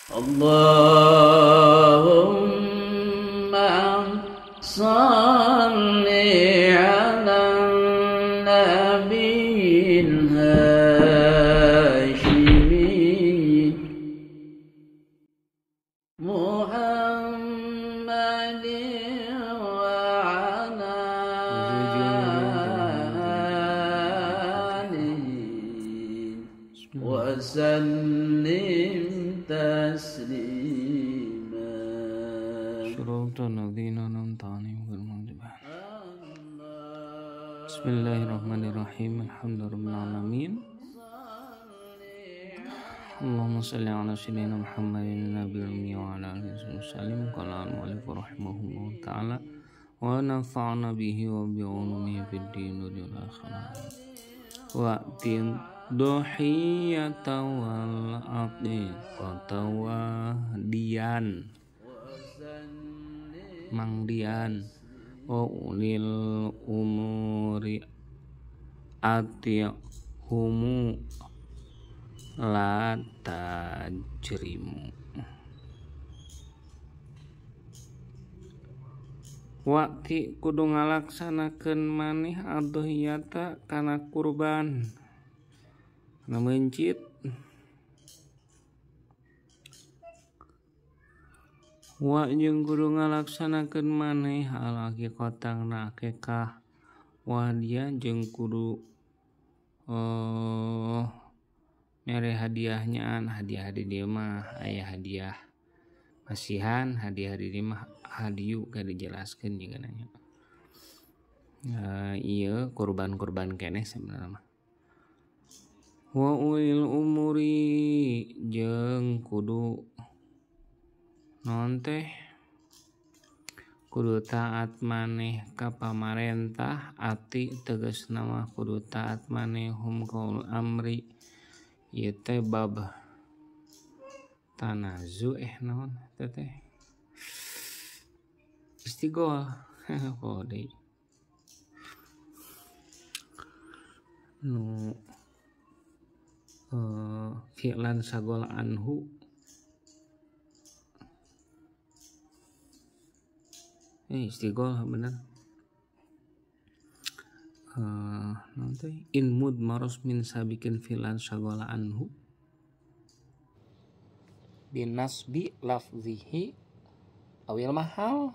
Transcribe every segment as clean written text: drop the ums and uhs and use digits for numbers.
Allahumma salli ala nabiyyin Hashimi Muhammadin wa ala alihi wa sallim taslima. Syurutan ladzina an'amta 'alaihim ghairil maghdubi 'alaihim. Bismillahirrahmanirrahim. Alhamdulillahirabbil alamin. Allahumma shalli ala sayyidina Muhammadin nabiyil ummi wa ala alihi wasallam. Qala al-mu'allif rahimahullahu ta'ala wa nafa'na bihi wa bi ulumihi fid din wal akhirah. Wa tin dohiyata wal aqiqata wa dian mangdian wa ulil umuri atihumu la tajrimu. Wakti kudu ngalaksanakeun maneh adhiyata kana kurban kana mencit. Wa jeung kudu ngalaksanakeun maneh al-aqiqatana akikah. Wa dia jeung kudu mere hadiahnyaan. Hadiah di dieu mah aya hadiah masihan, hadiah di dieu mah hadiyu ka dijelaskeun juga nanya. Ieu kurban-kurban keneh sebenarnya mah. Wa ulil umuri jeung kudu non teh kudu taat maneh ka pamarentah. Ati tegasna mah kudu taat maneh hum qaul amri. Ieu teh bab tanazu naon teh istigol kode nu fi'lan sagol anhu istigol bener. Nanti in mud maros min sabikin filan sagola anhu binasbi lafzihi awil mahal.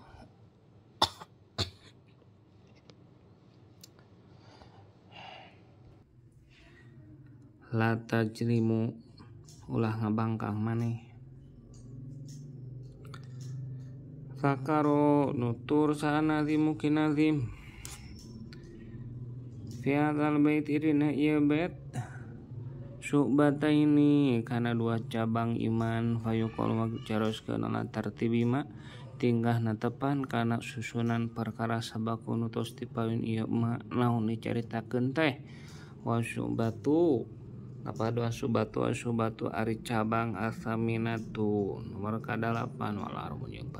La tajrimu ulah ngabangkang maneh. Fakaro nutur sa'anazimu kinazim fi hadzal bait irina ieu bait syu'bataini kana dua cabang iman. Fayuqal macaroskeun ala tartibima tingkah natepan kana susunan perkara sabakun utos tipawin ieu ma naon dicaritakeun teh. Wa syu'batu kapadua syu'batu ari cabang asaminatu nomor kadalapan wal arbun 40.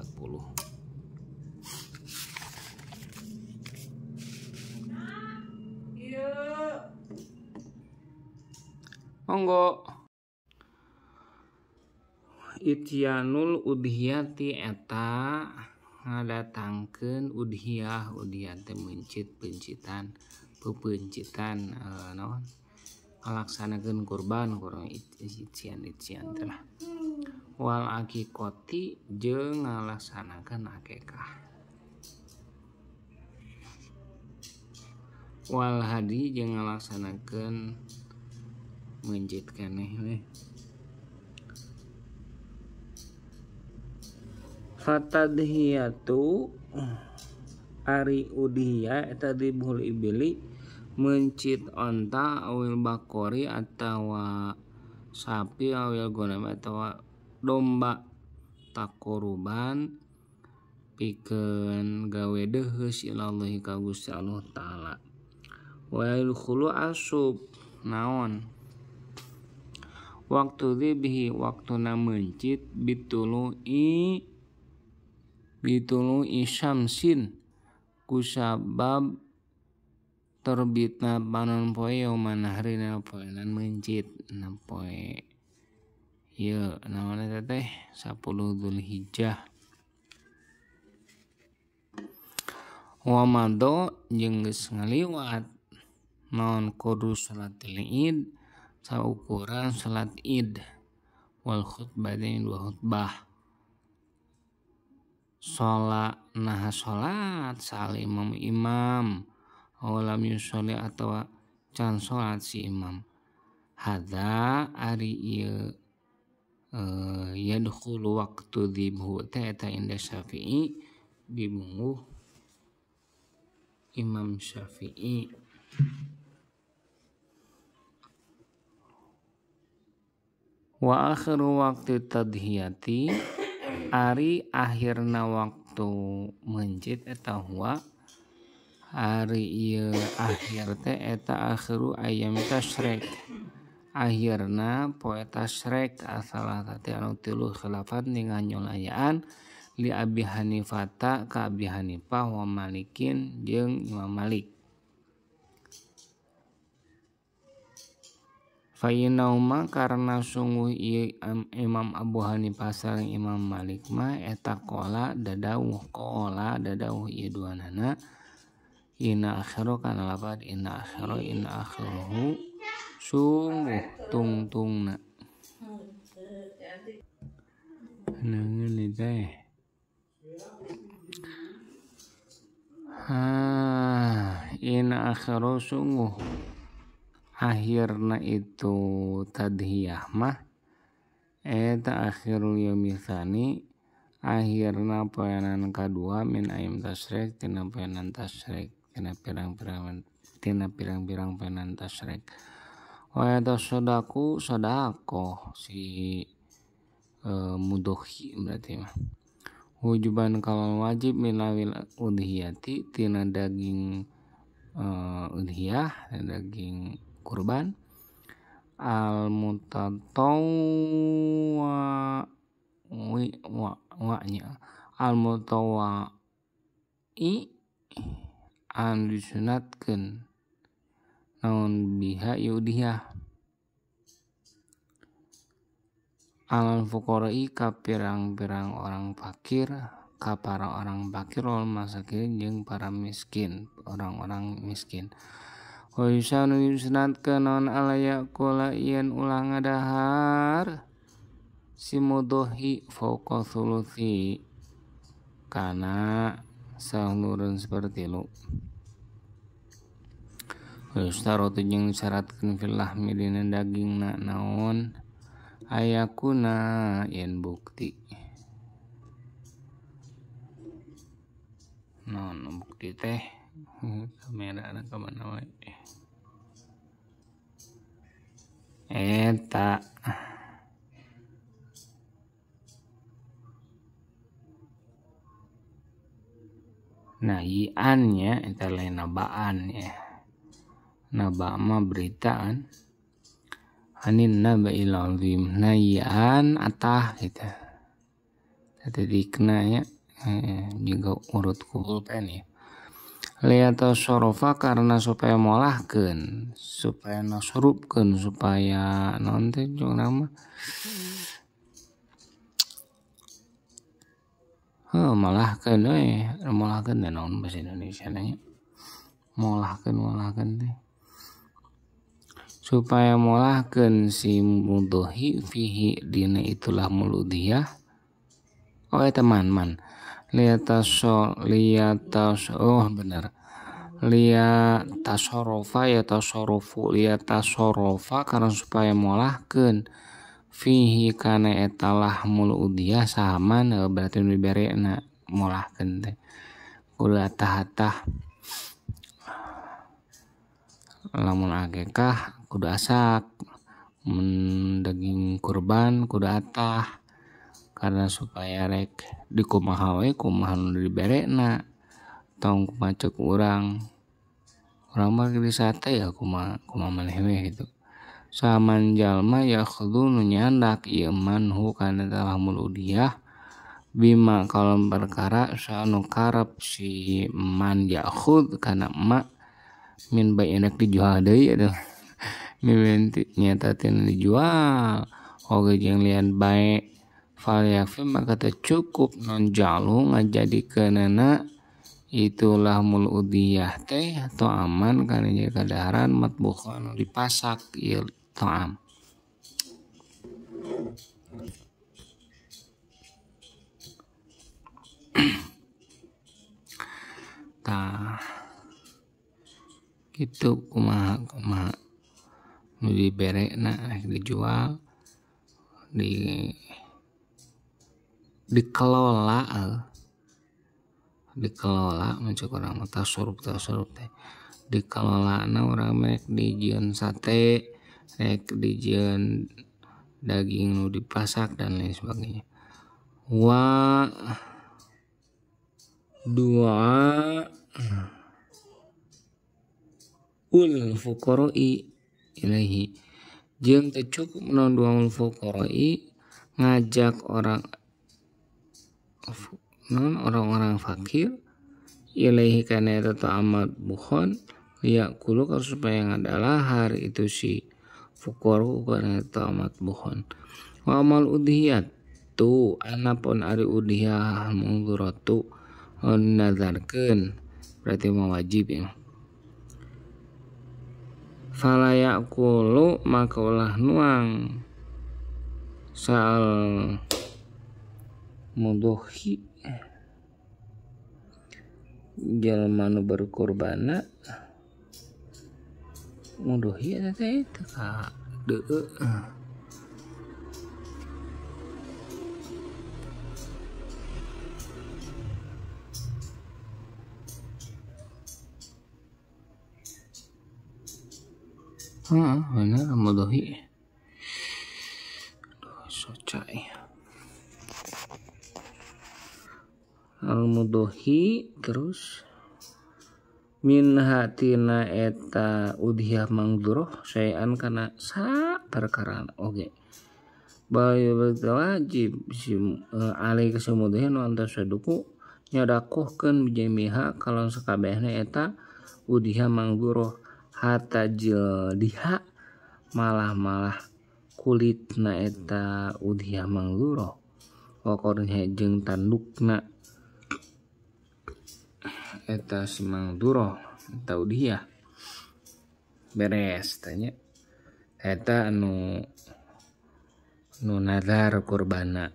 Monggo. Ityanul udhiyati eta ngadatangkeun udhiyah. Udhiyah teh mencit pencitan pepeuncitan naon ngalaksanakeun kurban ityan teh lah. Wal aqiqati jeung ngalaksanakeun akikah. Wal hadi jeung ngalaksanakeun mencit keneh we. Fatadhiyatu ari udhiyah eta dibul ibili mencit onta awil bakori atawa sapi awil gonam atawa domba takoruban pikeun gawe deheus ilallahi ka Gusti Allah taala. Wa yadkhulu asub naon waktu dzibhi waktuna mencit bitului syamsin kusabab terbitna panon poe yauman harina poenan mencit na poe ieu naon eta teh 10 Dzulhijjah. Wa mado jeung geus ngaliwat naon kudu salat Id saukuran salat Id wal khutbah dan 2 khutbah. Sholat nah sholat sal imam awalam yusolli atau can sholat si imam hadza ari ieu yadkhulu waqtu dzibhu eta inda Syafi'i bimungguh Imam Syafi'i. Wa akhiru waqti tadhiyati ari akhirna waktu mencit eta huwa ari ieu akhir teh eta akhiru ayam tasyrik akhirna poe tasyrik asalah teh anu 3 khilafat dengan nyolayaan li Abi Hanifah ka Abi Hanifah wa Malikin jeung Imam Malik. Fa inauma karena sungguh ieu Imam Abu Hanifah sareng Imam Malik mah eta qala dadauh ieu duanana inna akhiru kana lafaz inna akhiruhu sungguh tungtungna nangeun teh inna akhiru sungguh akhirna itu tadhiyah mah eta akhirul yaumil tsani akhirna poenan kadua min ayyam tasyrik tina poenan tasyrik tina pirang-pirang poenan tasyrik. Wa eta sadaku sadaqah si mudhi berarti mah wujuban kalau wajib minawil udhiyati tina daging udhiyah daging kurban al mutatawwa al mutawai an disunatkeun naon biha udhiyah al fuqara'i ka pirang-pirang orang fakir ka para orang fakir wal masakin jeung para miskin orang-orang miskin. Wa yusanu yusnatkeun naon alaya kula yen ulah ngadahar si mudhi fauqa thuluthi kana salureun sepertilu. Wa yustaratu jeung disyaratkeun fil lahmi dina dagingna naon ayakuna yen bukti non bukti teh kamera ada kemana wae eta nah iannya eta lain nabaan ya naba mah beritaan anin naba'il azim nayan atah gitu jadi kenanya juga urut pulpen ya liata sorofa karena supaya molahkeun supaya nasurupkeun supaya naon teh jeung nama molahkeun molahkeun teh naon bahasa Indonesia nya molahkeun teh supaya molahkeun si mudhi fihi dina itulah muludhiyah eta man liatasorofa karena supaya molahkeun fihi kana etalah muludhiyah sahaman berarti diberena molahkeun teh kudu atah-atah lamun akikah kudu asak daging kurban kudu atah karena supaya rek dikumaha we kumaha nu diberena tong kumaha ceuk urang mah di sate ya kumaha maneh we gitu saman jalma ya khudu nu nyandak ieu manhu kana talah muludhiyah bima kalon perkara sanu karep si man yakhud kana emak min bae enak dijual deui atuh mimenti nyata teh dijual oge jeung lian bae fal yakfi maka teu cukup non jalu ngajadikeunana itulah mul udhiyah teh atau aman kana kadaharan matbukhon dipasak ieu ta'am. Tah kitu kumaha nu diberena dijual dikelola mencuk urang mah tasarruf teh dikelolana urang rek dijieun sate rek dijieun daging nu dipasak dan lain sebagainya. Dua ul fuqara'i ilaihi jeung teu cukup naon duaul fuqara'i ngajak orang-orang fakir ilaihi kana eta amat bukhon ya kulu supaya ngadalahar itu si fuqara kana eta amat bukhon. Wa amal udhiyat tu anapun ari udhiyah mungduratu nazarkeun berarti mawajib ya. Fala yaqulu maka ulah nuang sal mudhi jalma nu berkurbana mudhi eta teh teu ka deuk. Benar mudhi. Socai. Al-mudhi terus min hatina eta udhiyah mangduroh sayan kana sa perkara oge. Bayu wajib si alai kasumudhian nu antar saduku nyadakohkeun bijamiha kalau sakabehna eta udhiyah mangduroh hatta jildiha malah kulitna eta udhiyah mangduroh wakornya jeung tandukna eta si mangduroh eta udhiyah beres tanya eta nu nazar kurbana.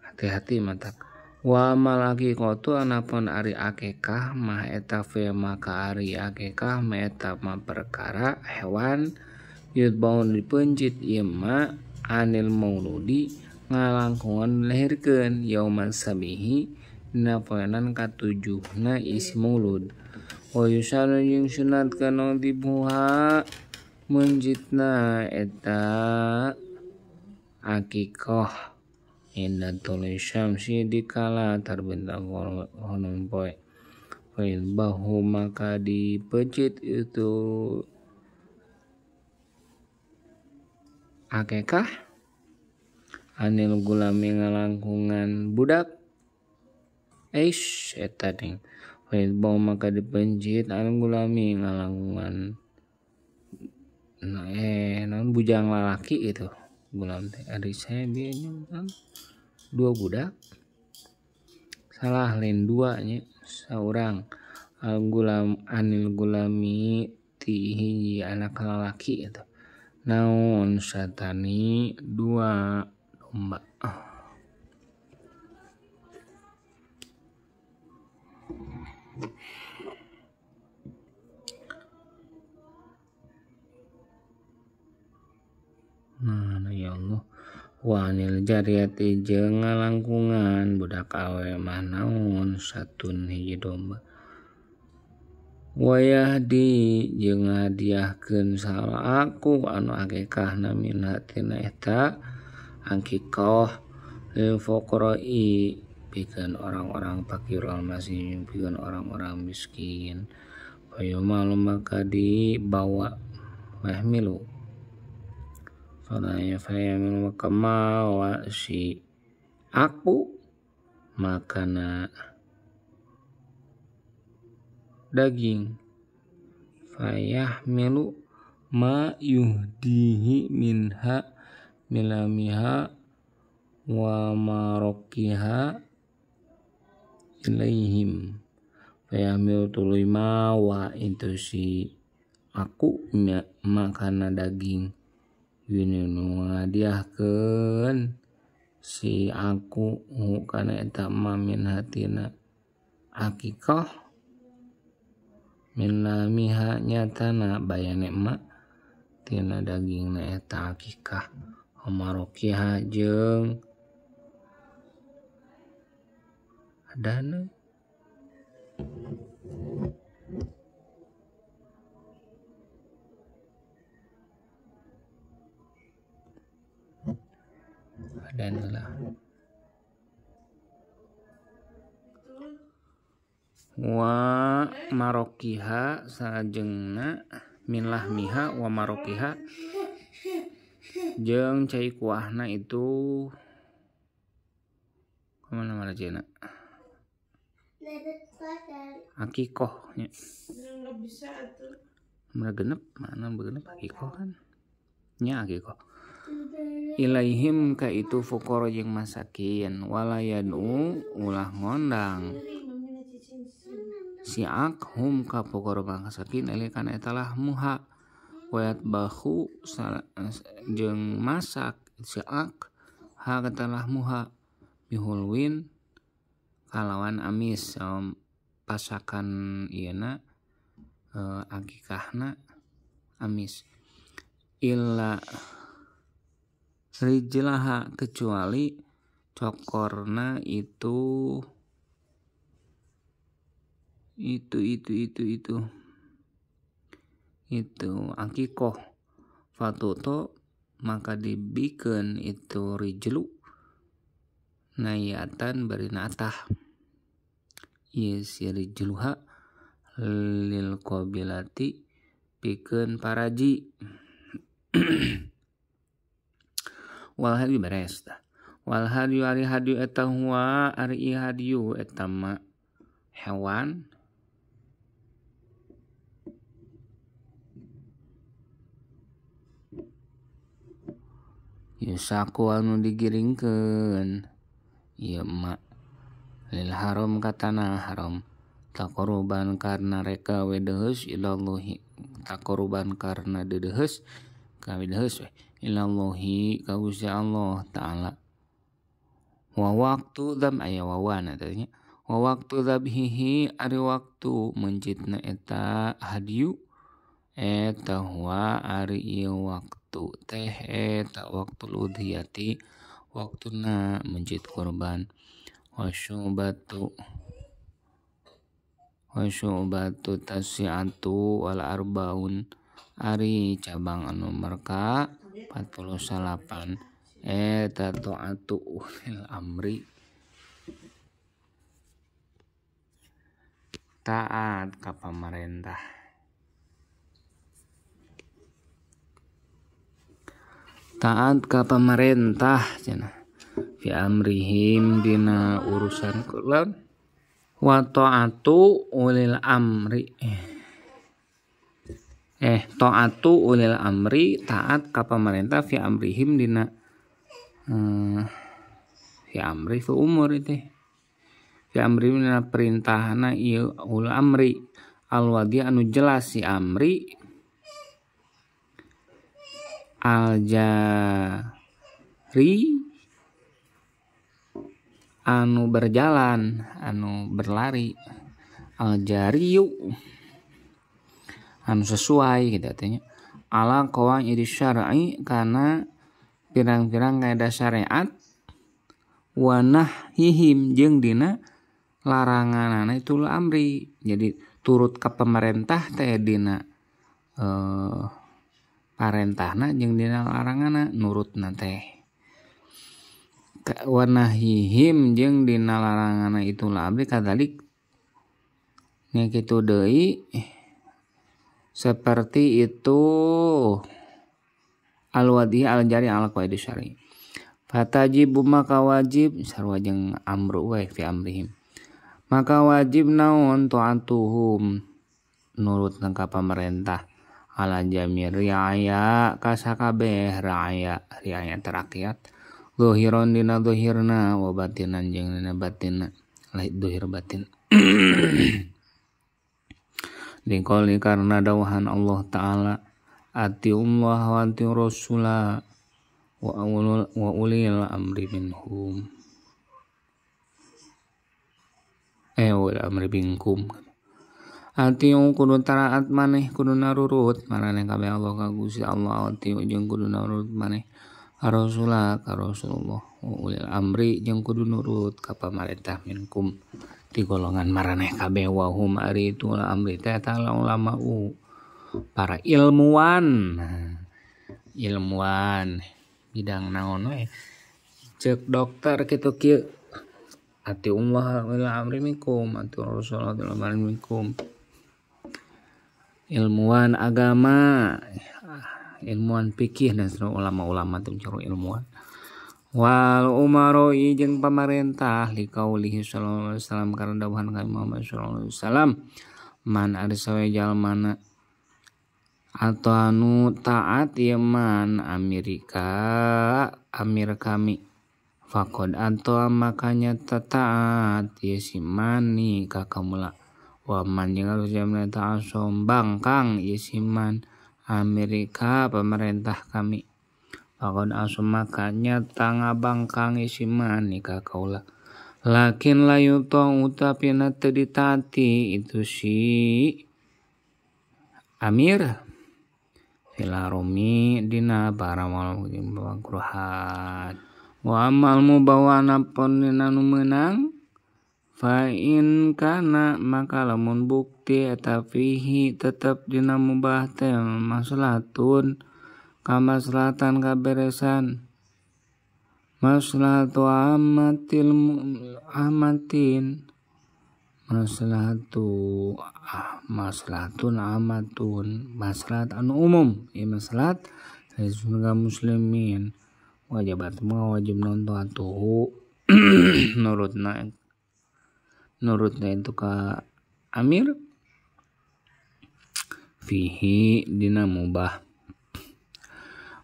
Hati-hati matak wa malaki kotu anapun ari akekah mah eta fe maka ari akekah mah eta mah perkara hewan yutbaun dipencit ieu mah anil mauludi ngalangkungan dilahirkeun yauman sabihi dina poenan katujuhna isi maulud wa yusanu jeung sunat kana dibuha menjitna eta akikah inda tuli syamsi dikala terbentang honong poe fa'il bahu maka dipecit itu akekah anil gulami ngalangkungan budak eta ding fa'il bahu maka dipencit anil gulami ngalangkungan non bujang lalaki itu gulam teh adik saya biasanya 2 budak salah lain 2 nya saurang gulam anil gulami ti hiji anak lalaki itu naon satani 2 domba. Nah ya Allah wanil jariyati jeung ngalangkungan budak awe mah naon satun hiji domba wayahdi jeung ngadiahkeun salaku anu akekahna min hatina eta akikah lil fuqara'i pikeun orang-orang fakir wal masin pikeun orang-orang miskin fayumal maka dibawa mahmilu soalnya saya maka mawa si aku makana daging fayah milu ma yuhdihi minha milamiha wa marokiha ilaihim fayamil tuluy mawa itu si aku makana daging yuninu ngadiahkeun si aku kana eta min hatina akikah min lamiha nyatana bayane emak tina dagingna eta akikah amarokiha jeung adana lah wa marokiha sajengna min lahmiha wa marokiha jeung cai kuahna itu kemana marajena akikoh nya genep mana begenep akikoh kan nya akikoh ilaihim ka itu fuqara jeung masakin walayanu ulah ngondang siak hum ka fuqara masakin ele kana eta lahmuha wayat bahu jeung masak siak ha kata lahmuha bihulwin kalawan amis pasakan ieuna akikahna amis illa rijlaha kecuali cokorna itu akikoh fatuto maka dibikeun itu rijlu nayatan bari natah ieu si rijluha lil qabilati pikeun paraji wal hadi beres tah wal hadi ari hadi eta huwa ari hadiu eta ma hewan yusaku anu digiringkeun ieu ma lil haram katana haram taqarruban karna reka wedeus ilallahi taqarruban karna dedeus ka wedeus ilallahi ka Gusti Allah taala wa waqtu dzam aya wawana tanya wa waqtu dzabhihi ari waktu mencitna eta hadiu eta huwa ari ieu waktu teh eta waktu udhiyati waktuna mencit korban wasyubatu tasiatu wal arbaun ari cabang anu marka 48 eta taatu ulil amri taat ka pamarentah cenah fi amrihim dina urusan kulon wa taatu ulil amri taatu ulil amri taat ka pamarentah fi amrihim dina fi amri fi umur itu fi amri dina perintahna ieu ul amri al wadi anu jelas si amri al jari anu berjalan anu berlari al jariyu anu sesuai gitu artinya ala qawaid syar'i kana pirang-pirang kaedah syariat wa nahyihim jeung dina laranganana itu amri jadi turut ka pemerintah teh dina parentahna jeung dina laranganna nurutna teh wa nahyihim jeung dina laranganna itu amri kadalik nya kitu deui seperti itu al-wadi al-jari ala qaidi syar'i fatajibu maka wajib sarua jeung amru wa fi amrihim maka wajib naon taatuhum nurut ka pamarentah ala jami riaya kasakabeh riaya terakiat zuhiron dina zuhirna wa batinan jeung dina batinna lain zuhir batin dikoli karena dawuhan Allah Ta'ala atiullah wa atiur rasula wa ulil amri minhum ulil amri minkum atiu kudu taat maneh kudu narurut marane kabeh Allah ka Gusti Allah atiu jeung kudu narurut maneh Rasulullah ka Rasulullah ulil amri jeung kudu nurut ka pamarentah minkum ti golongan maraneh kabeh wa hum ari itu amri teh tala ulama para ilmuwan bidang naon we ceuk dokter kitu kieu atiullah ulil amri minkum atiur Rasulullah ulil amri minkum ilmuwan agama, ilmuwan fikih dan ulama-ulama itu mencari ilmuwan. Wal umaroi jeung pamarentah liqaulihi sallallahu alaihi wasallam karena dawuhan kami Muhammad sallallahu alaihi wasallam man ari sawe jalmana atau anu taat ieu man amir kami faqad atau makanya taat ieu si mani ka kaula waman jeung harus jamna ta'asom bangkang isiman Amerika pemerintah kami pakon asum makanya tanga bangkang isiman nikah kaula lakin layuto utapina teu ditati itu si Amir filaromi dina baramal bangkruhan wa amal mubawana pon dina nu meunang fa in kana maka lamun bukti eta fihi tetep dina mubah teh maslahatun kamaslahatan kaberesan maslahatu amatin maslahatun amatun maslahat anu umum maslahat sebagai muslimin wajib nonton tuh nurutna itu ka Amir fihi dina mubah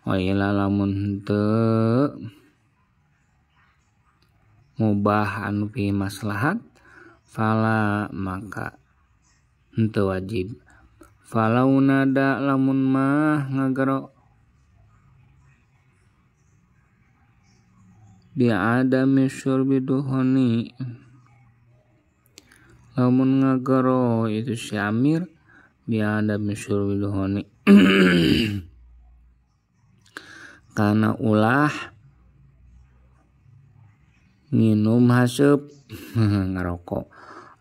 wa ila lamun teu mubah anu fi maslahat fala maka henteu wajib falau nada lamun mah ngagero dia ada misyur biduhoni lamun ngagero itu si Amir dia ada misyur biduhoni karena ulah minum haseup ngarokok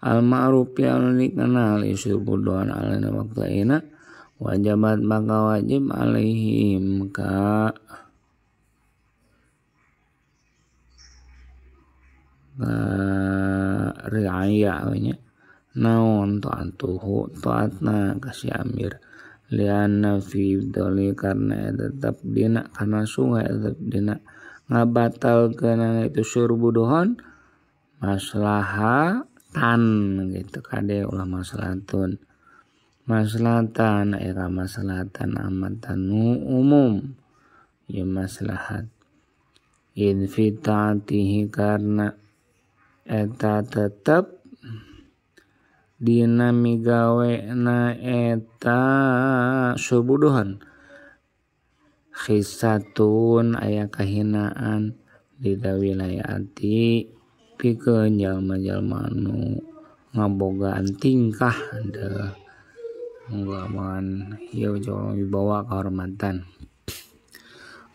al ma'ruf ya dikenal isu budoan alana waqtaina wajibat maka wajib alaihim ka riaya nya naon taatna ka si Amir lianna fi doli karena tetap dina karena sungai tetap dina ngabatalkeun itu surbuduhon maslahatan gitu kade ulah maslahatun maslahatan era maslahatan amatan umum ya maslahat in fitatihi karena eta tetep dina migawena eta surbuduhan khisatun aya kahinaan di wilayati pikeun jalma-jalma anu ngabogaan tingkah anda ngalaman ieu jauh wibawa kehormatan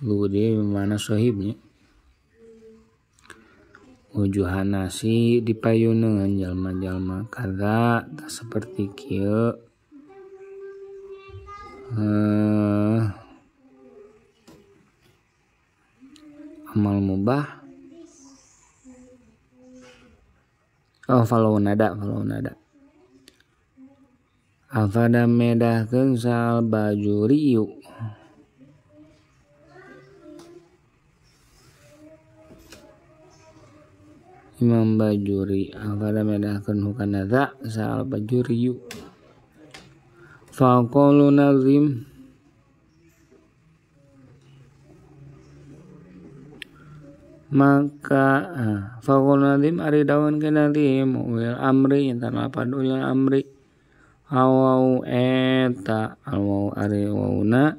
lu dia mana sahibnya wujuhana si dipayuneun jalma-jalma kada tak seperti kieu amal mubah falau nada afada medahkeun sal bajuriyu Imam Bajuri afada medahkeun hukana za sal bajuriyu Faqalu nazim maka faqalu nazim ari dawan ke nazim ulil amri intan lapad ulil amri awau eta awau ari wauna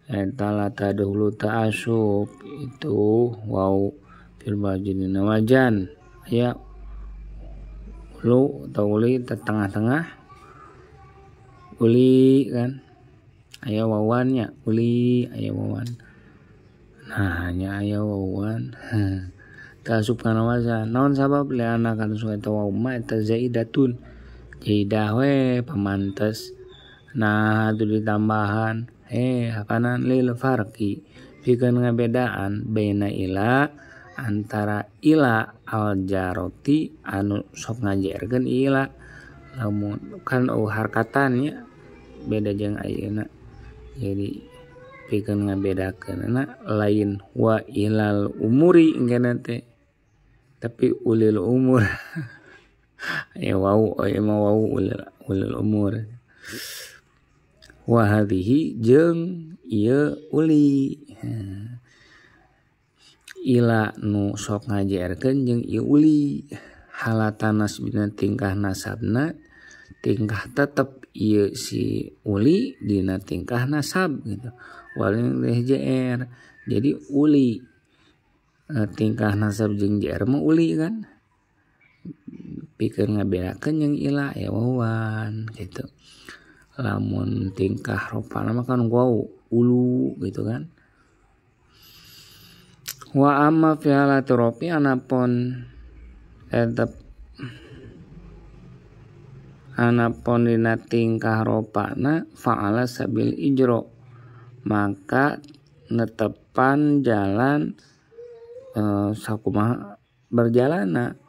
eta lata dahulu ta'asub itu wau fil wajidina wajan ya ulu atau uli tengah-tengah uli kan aya wawannya uli aya wawan nah nya aya wawan ta'asub kana wajan naon sabab liana kana sueta wau ma eta zaidatun jaidah we pamantes nah itu ditambahan hakanan lil farqi pikeun ngabedaan baina ila antara ila al jaroti anu sok ngajerkeun ila lamun kan harkatannya beda jeung ayeuna jadi pikeun ngabedakeunna lain wa ilal umuri engkana teh tapi ulil umur ya wau emang wau ulil umur wa hadhihi jeung ieu uli ila nu sok ngajerkeun jeung ieu uli halatan nasbina tingkah nasabna tingkah tetep ieu si uli dina tingkah nasab gitu walin jr jadi uli tingkah nasab jeung jr mah uli kan pikeun ngabedakeun jeung ila ya wawan gitu lamun tingkah rupana mah kan wau ulu gitu kan wa amma fi halati rofi anapun dina tingkah ropana fa'ala sabil ijro maka netepan jalan sakumaha berjalana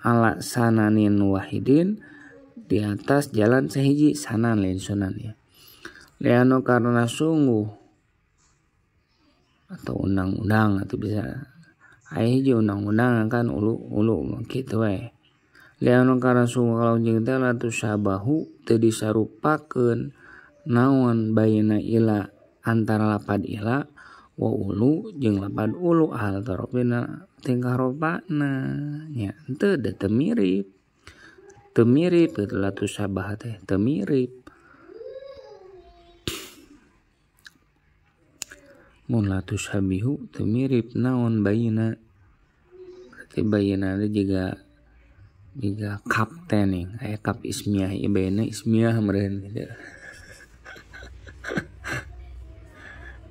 ala sananin wahidin di atas jalan sahiji sanan lain sunan ya liano karena sungguh atau undang-undang atau bisa hiji undang-undang kan ulu gitu we liano karena sungguh kalau jeung teh latu sabahu teu disarupakeun naon baina ila antara lapad ila wa ulu jeung lapad ulu hal tarofina tingkah ropana nya henteu da teu mirip itu latu sabah teh teu mirip mun latu sabihu teu mirip naon baina berarti baina teh juga kapten nih kayak kap ismiyah ieu baina ismiyah meureun gitu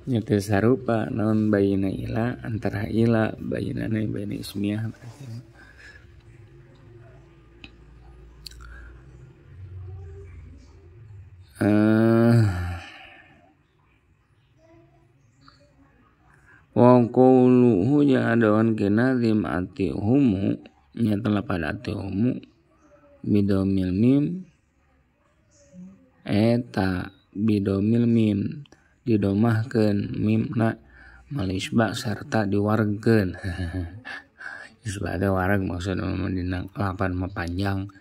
nya teu sarupa naon baina ila antara ila baina ismiyah wa qawluhu ya adawan kinazim atihumu nya telah pada atihumu bidomil mim eta bidomil mim didomahkeun mimna malisba sarta diwaregkeun isba ada wareg maksudna dina lapan mah panjang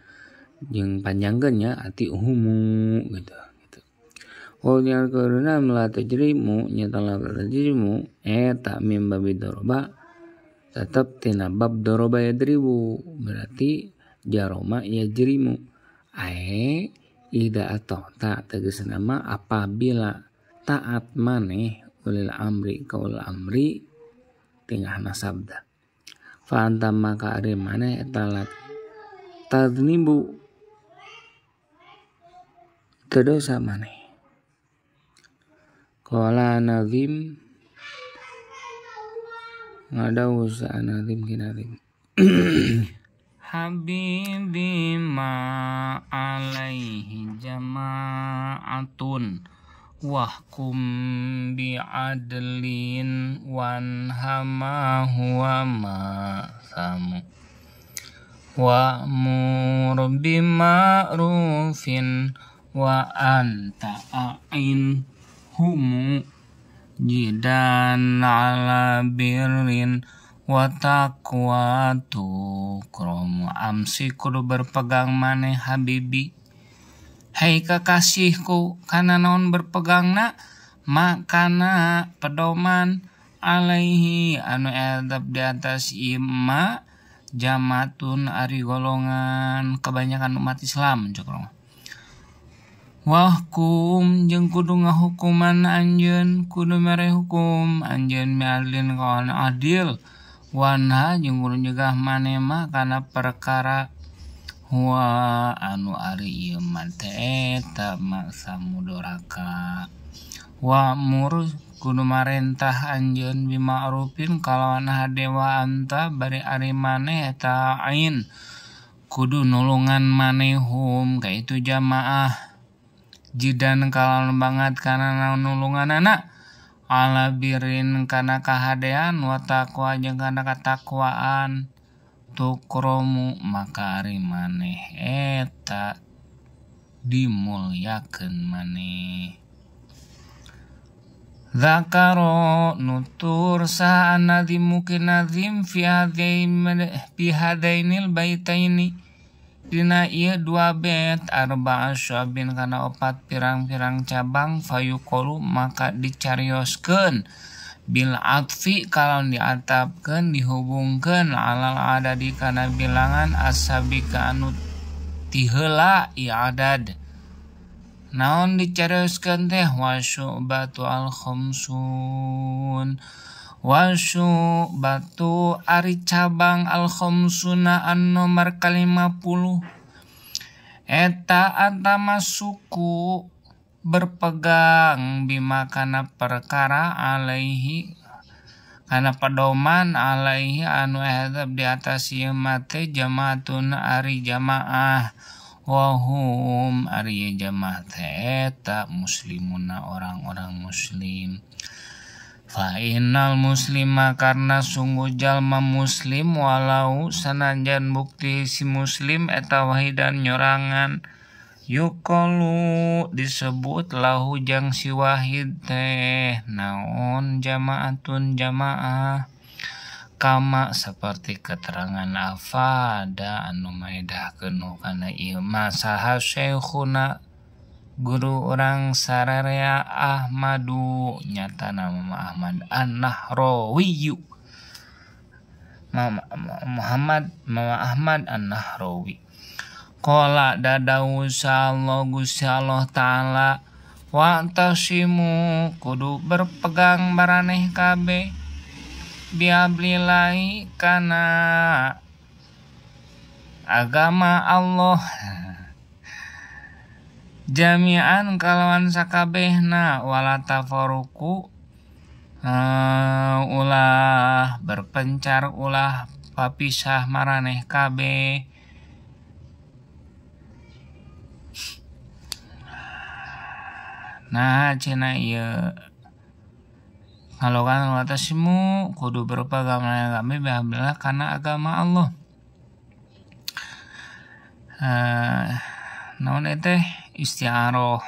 jeung panjangkeun nya atihumu gitu. Qawlnya karena melata jerimu nyata lata jerimu tak mimba bidoroba tetap tina bab doroba ya deribu berarti jaroma ya jerimu ida atau tak tegas nama apabila taat maneh ulil amri kaul amri tingah nasabda fa'antam maka ari maneh talat tadnibu kedosa maneh. Qala nazim ngadawu sa nazim kinazim habibi ma alaihi jama'atun wahkum bi'adlin wan hama huwa ma samu wa'mur bima'rufin wa anta a'in humu jidan ala birrin wa taqwa tukrom amsi kudu berpegang maneh habibi Hai kekasihku kana naon berpegangna makana pedoman alaihi anu edap di atas imma jamatun ari golongan kebanyakan umat Islam cukup. Wahkum jeung kudu ngahukuman anjeun kudu mere hukum anjeun mialin kawan adil wanha jeung kudu nyegah manema kana perkara wa anu ari ieu mate eta maksa mudoraka wa mur kudu marentah anjeun bima'rufin kalawan hadewa anta bari ari maneh eta ain kudu nulungan manehum kaitu jamaah jidan kalawan banget kana nulungan anak ala birin kana kahadean wa taqwa jeung kana katakwaan tukromu maka ari maneh eta dimulyakeun maneh. Zakaro nutur sa anadzim mungkin nazim fi hadainil baitaini dina ieu dua bait arba'a syabin kana opat pirang-pirang cabang fayuqulu maka dicarioskeun bil atfi kalau diatapkeun dihubungkeun alal adadi kana bilangan asabika anu ti heula i'adad naon dicarioskeun teh wasyubatu al khamsun wasyubatu ari cabang al khamsuna an nomor 50 eta antama suku berpegang bima kana perkara alaihi kana pedoman alaihi anu hadap di atas ieu mate jamaatun ari jamaah wahum ari jamaah eta muslimuna orang-orang muslim fa innal muslima karna sungguh jalma muslim walau sanajan bukti si muslim eta wahidan nyorangan yuqalu disebut lahu jang si wahid teh naon jamaatun jamaah kama seperti keterangan afada anu maedahkeun kana ieu masaha syekhuna guru orang sararea Ahmadu nyata nama Ahmad An-Nahrawi Muhammad Ahmad An-Nahrawi qala dadau sallallahu Gusti Allah taala wa tasimu kudu berpegang baraneh kabeh biablillahi kana agama Allah jami'an kalawan sakabehna wala tafaruqu ulah berpencar ulah papisah maraneh kabeh nah cina ieu ngalogan watasimu kudu berpegang kami bihablillah kana agama Allah naon teh isti'aroh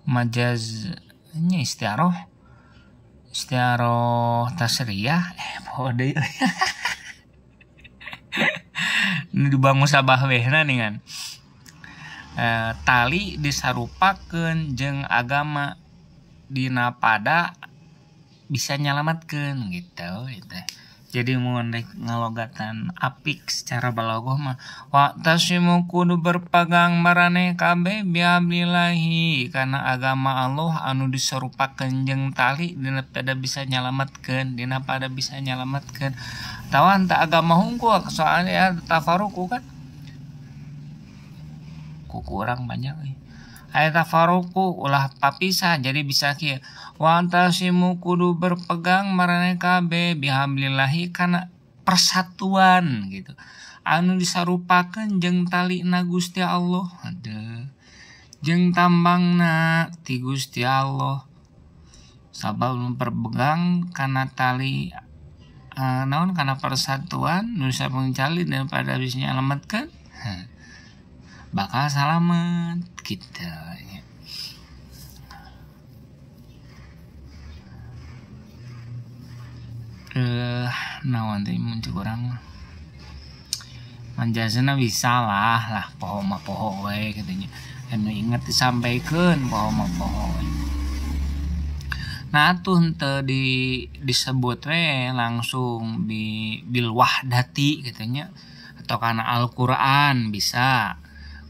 majaz nya isti'aroh tasriyah pode ini dibangun sabah wehna ningan tali disarupakeun jeung agama dina pada bisa nyalamatkeun gitu. Jadi mun ngalogatan apik secara balaghah mah wa tasimu kudu berpegang maraneh kabeh biablillahi kana agama Allah anu disarupakeun jeung tali dina pada bisa nyalamatkeun tawan teh agama hungkul soalnya tafaruku kan kurang banyak aya tafaruku ulah papisah jadi bisa kieu wa tasimu kudu berpegang maraneh kabeh bihablillahi kana persatuan gitu anu disarupakeun jeung talina Gusti Allah jeung tambangna ti Gusti Allah sabab memperpegang kana tali naon kana persatuan nu sampun cali daripada bisa nyalametkeun bakal salamet kita ya. Naon teh mun kurang manjasna bisa lah poho mah poho we katanya anu inget disampaikan poho mah poho we. Nah tuh henteu disebut we langsung bil wahdati katanya atau karena Al-Qur'an bisa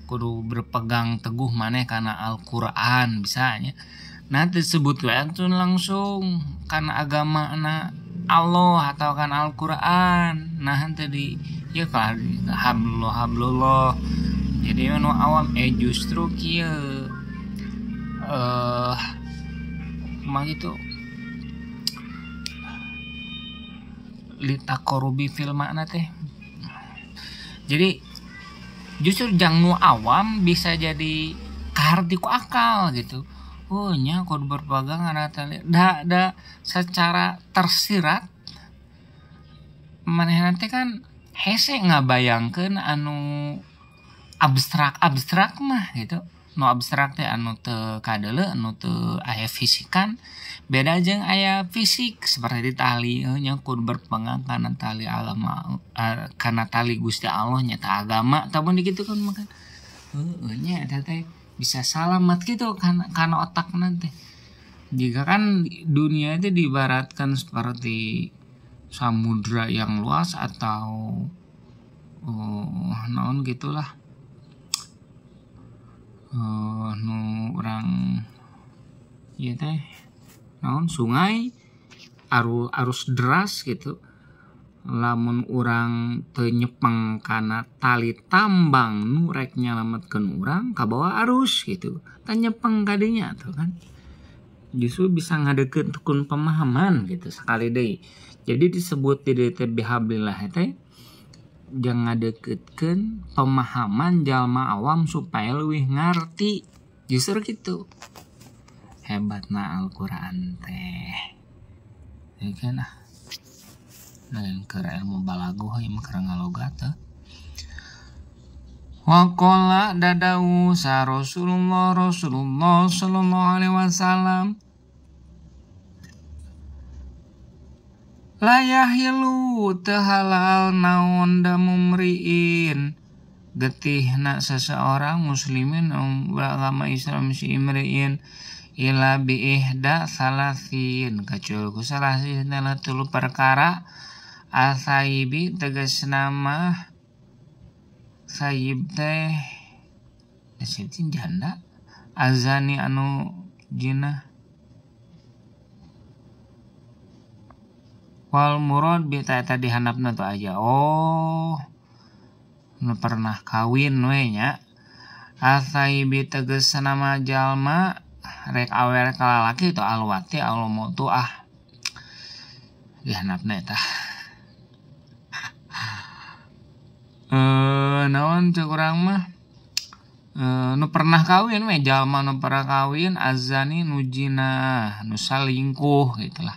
kudu berpegang teguh maneh karena Al-Qur'an bisanya. Nah disebut we tuh langsung karena agama Allah atau kan Al-Qur'an. Nah tadi ya kan hablullah. Jadi anu awam justru kieu mah gitu litakorubi fil makna teh. Jadi justru jang nu awam bisa jadi kaharti ku akal gitu. Oh nya kudu berpegang karena tali da secara tersirat manehna teh kan hese ngabayangkeun anu abstrak mah gitu. Nu abstrak teh anu teu kadeuleu anu teu aya fisikan beda jeung aya fisik seperti tali nya kudu berpegang kana tali agama kana tali Gusti Allah nya teh agama tah mun digitukeun mah kan nya eta teh bisa salamat gitu kana otakna teh. Jika kan dunia itu diibaratkan seperti samudra yang luas atau naon gitulah nu urang ieu teh naon sungai arus deras gitu. Lamun urang teu nyepeng kana tali tambang nu rek nyalametkeun urang kabawa arus gitu. Tah nyepeng ka dinya tuh kan. Justru bisa ngadeukeun pemahaman gitu sekali deui. Jadi disebut di dieu teh bihablillah teh jangan ngadeukeutkeun pemahaman jalma awam supaya leuwih ngarti. Justru gitu. Hebatna Al-Qur'an teh. Ya kan ah. Lain keur ilmu balaghah ieu mah keur ngalogat teh. Wa qala dadawu sa Rasulullah sallallahu alaihi wasallam la yahilu teu halal naon damumriin getihna seseorang muslimin beragama Islam si imriin ila bi ihda salasin kecuali ku salasin adalah 3 perkara. Asaibi tegasna mah sayib teh disebut janda, azani anu jina, wal murad bi eta dihandapna tuh aja nu pernah kawin we nya. Asaibi tegasna mah jalma rek awer ka lalaki itu alwati almotu dihandapna eta naon cek urang mah nu pernah kawin we jalma nu pernah kawin azani nu jina nu salingkuh gitulah.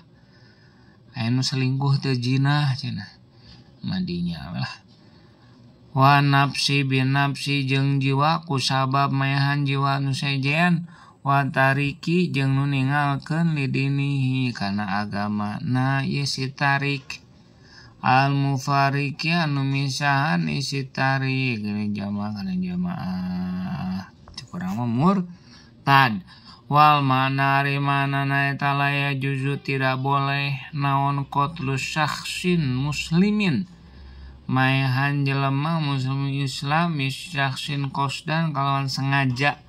Aya nu selingkuh teu jinah cenah madinya lah. Wa nafsi bin nafsi jeung jiwa ku sabab mayahan jiwa nu sejen. Wa tariki jeung nu ninggalkeun lidinihi kana agama na ieu si tarik. Al mufariki anu misahan isi tarik ini jamaah kana jamaah kurang murtad. Wal manari manana eta laya juzu tidak boleh naon qatlus syakhsin muslimin maehan jelema muslim Islam syakhsin qasdan kalawan sengaja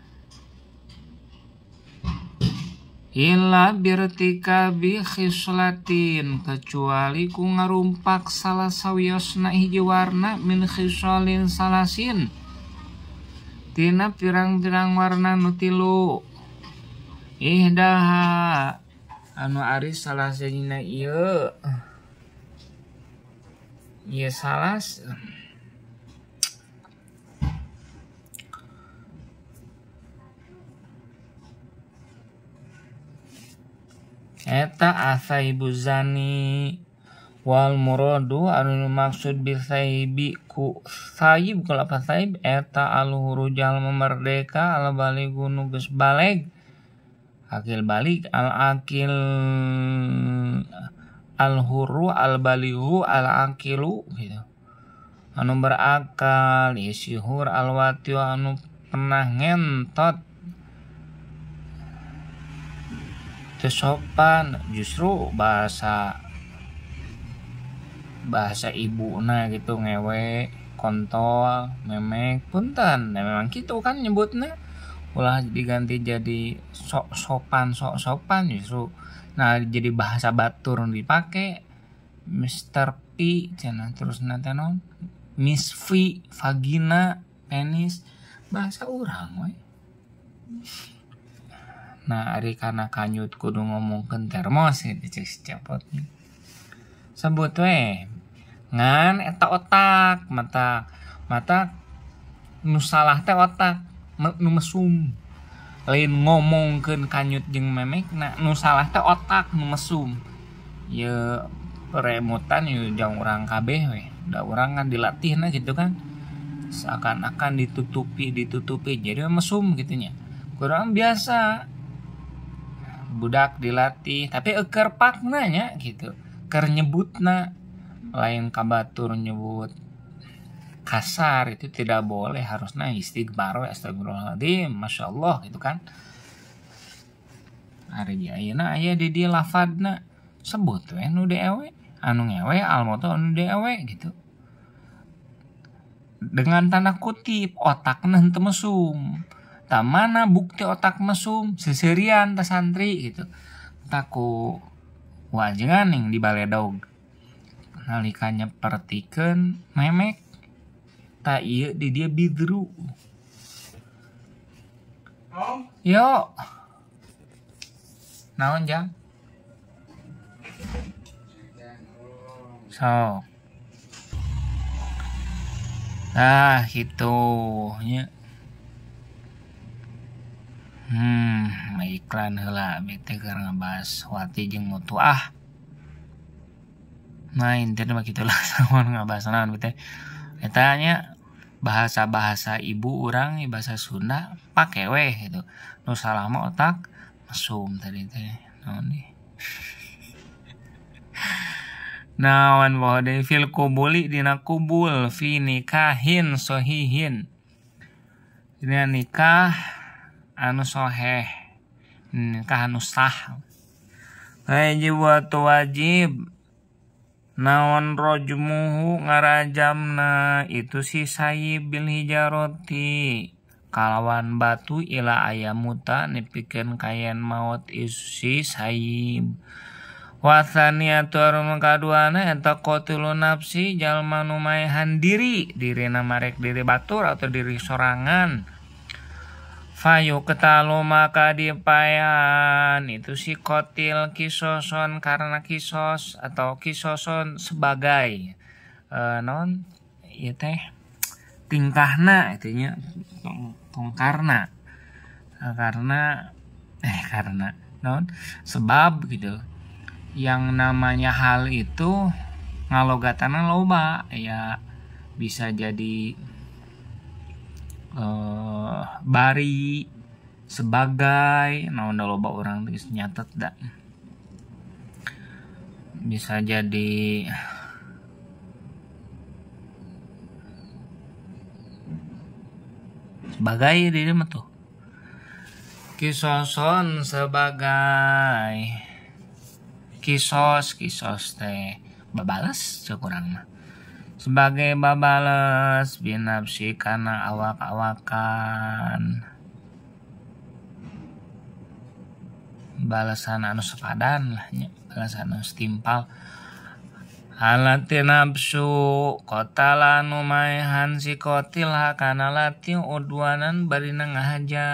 illa birtika bi khislatin kecuali ku ngarumpak salah sawiosna hiji warna min khisalin salasin tina pirang-pirang warna nu 3 ihdaha anu ari salah sajina ieu salas eta asaibu zani wal muradu anu maksud bi saibi ku saib kalau apa saib eta alhuru jalma merdeka al baligu nu geus baleg akil balik al akil al huru al baligu al akilu gitu anu berakal, isyuhur alwati anu pernah ngentot. Teu sopan justru bahasa ibuna gitu ngewe, kontol, memek, punten. Nah, memang gitu kan nyebutnya. Ulah diganti jadi sok sopan justru. Nah, jadi bahasa batur dipake Mr. P cenah terus nanti non Miss V, vagina, penis, bahasa urang we. Nah, ari kana kanyut kudu ngomongkeun termos gitu cek si Cepot. Sebut we ngan eta otak mata nu salah teh otak nu mesum. Lain ngomongkeun kanyut jeung memek, nah nu salah teh otak nu mesum. Ye peremutan ye jang urang kabeh we. Da urang kan dilatihna gitu kan. Seakan-akan ditutupi jadi mesum gitu nya. Kurang biasa. Budak dilatih tapi eker pakna nya gitu. Keur nyebutna lain kabatur nyebut kasar itu tidak boleh, harusnya istighfar astagfirullahaladzim masyaallah gitu kan. Ari ayeuna aya di dieu lafadna sebut we nu dewe anu ngewe almoto anu dewe gitu. Dengan tanda kutip otakna henteu mesum. Tak mana bukti otak mesum seserian ta santri gitu. Taku wajengan yang dibaledog. Nalika nyepertikeun memek ta ieu di dia bidru. Yo. Naon jang? So. Gitu nya. Iklan heula bete keur ngabahas wati jeung mutu Nah, intinya mah kitulah samun ngabahas naon bete. Eta nya bahasa ibu urang bahasa Sunda pake we gitu. Nu salah mah otak mesum tadi teh. Naon nih? Naon bahwa deui fil kubuli dina kubul fi nikahin sahihin. Dina nikah anu soheh, nikah anu sah. Wajib naon rojmuhu ngarajamna itu si sayib bil hijaroti kalawan batu ila ayamuta nepikeun kayen maut isi sayib. Wasaniatu anu kaduana eta qatilu nafsi jalma nu maehan dirina marek diri batur atau diri sorangan. Fayu ketalu maka dipayan itu si kotil kisoson karena kisos atau kisoson sebagai non ieu teh tingkahna itunya karena non sebab gitu. Yang namanya hal itu ngalogatana loba ya, bisa jadi bari sebagai naon da loba urang geus nyatet da, bisa jadi sebagai di dieu mah tuh kisoson sebagai kisos teh babales cek urang mah sebagai babales binafsi kana awak-awakan balasan anu sepadan lah nya, balasan anu setimpal halati nafsu kotala anu maehan si kotil hakana lati udwanan barina ngahaja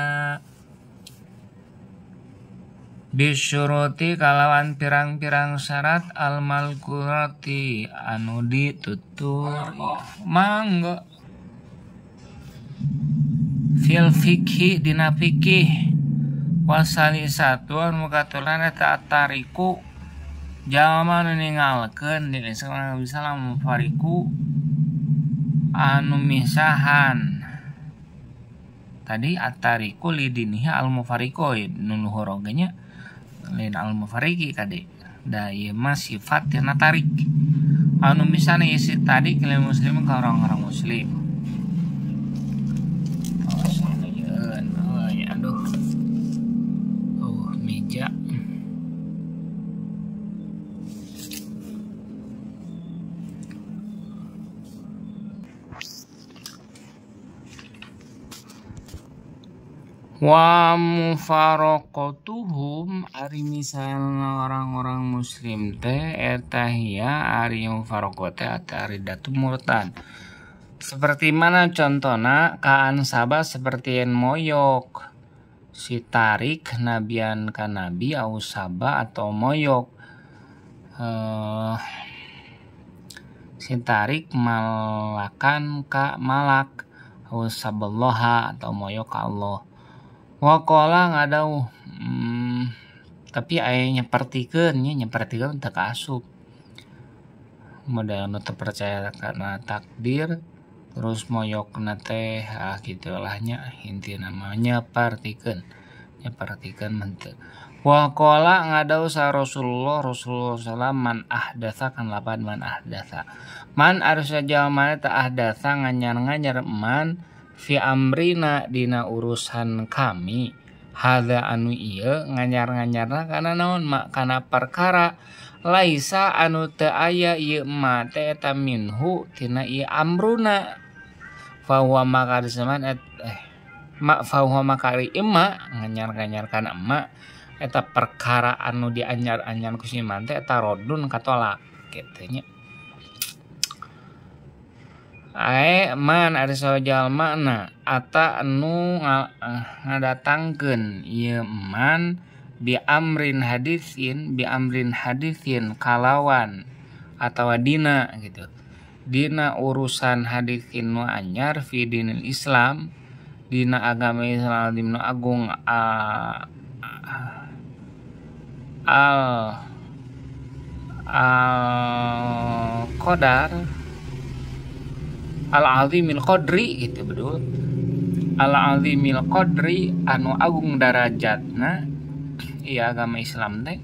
bisyuruti kalawan pirang-pirang syarat al-malkurati anu ditutur mangga fil fikhi dina fikih wasali satu anu katuran eta atariku jalma nu ningalkeun di Islam bisa lamun fariku anu misahan tadi atariku lidinihi al-mufariko nu luhur ogenya lain al-mufariki kade da ieu mah sifat tina tarik anu misalnya isi tadi kalian muslim ke orang-orang muslim. Aduh. Meja. Wa mufaraqatuhum ari misalna orang-orang muslim teh eta hiya ari mufaraqate ari datu murtad. Seperti mana contohna kaan sabah seperti yang moyok si tarik nabian ka nabi au sabah atau moyok si tarik malakan ka malak au saballaha atau moyok ka Allah. Wakola ngadau tapi ayahnya nyepertikeun teu kaasup modal nu teu percaya karena takdir terus moyok teh gitulah nya inti namanya nyepertikeun menteu. Wakola ngadau sa Rasulullah sallam man ahdatsa kan lapan man ahdatsa man arsa jalma ta ahdatsa nganyar man fi amrina dina urusan kami hadza anu ieu nganyar-nganyarna kana naon mak kana perkara laisa anu teu aya ieu ma teh eta minhu tina ieu amruna fa huwa makarisaman fa huwa makari imma nganyar-nganyar kana emak eta perkara anu dianyar-anyar ku si man teh eta rodun katolak kitu nya. Man ari sajalma na ata anu ngadatangkeun ieu man bi amrin hadisin kalawan atawa dina gitu. Dina urusan hadisin nu anyar fi dinil Islam dina agama Islam dina agung al qadar al-azimil qadri gitu betul. Al-azimil qadri anu agung darajatna iya agama Islam teh.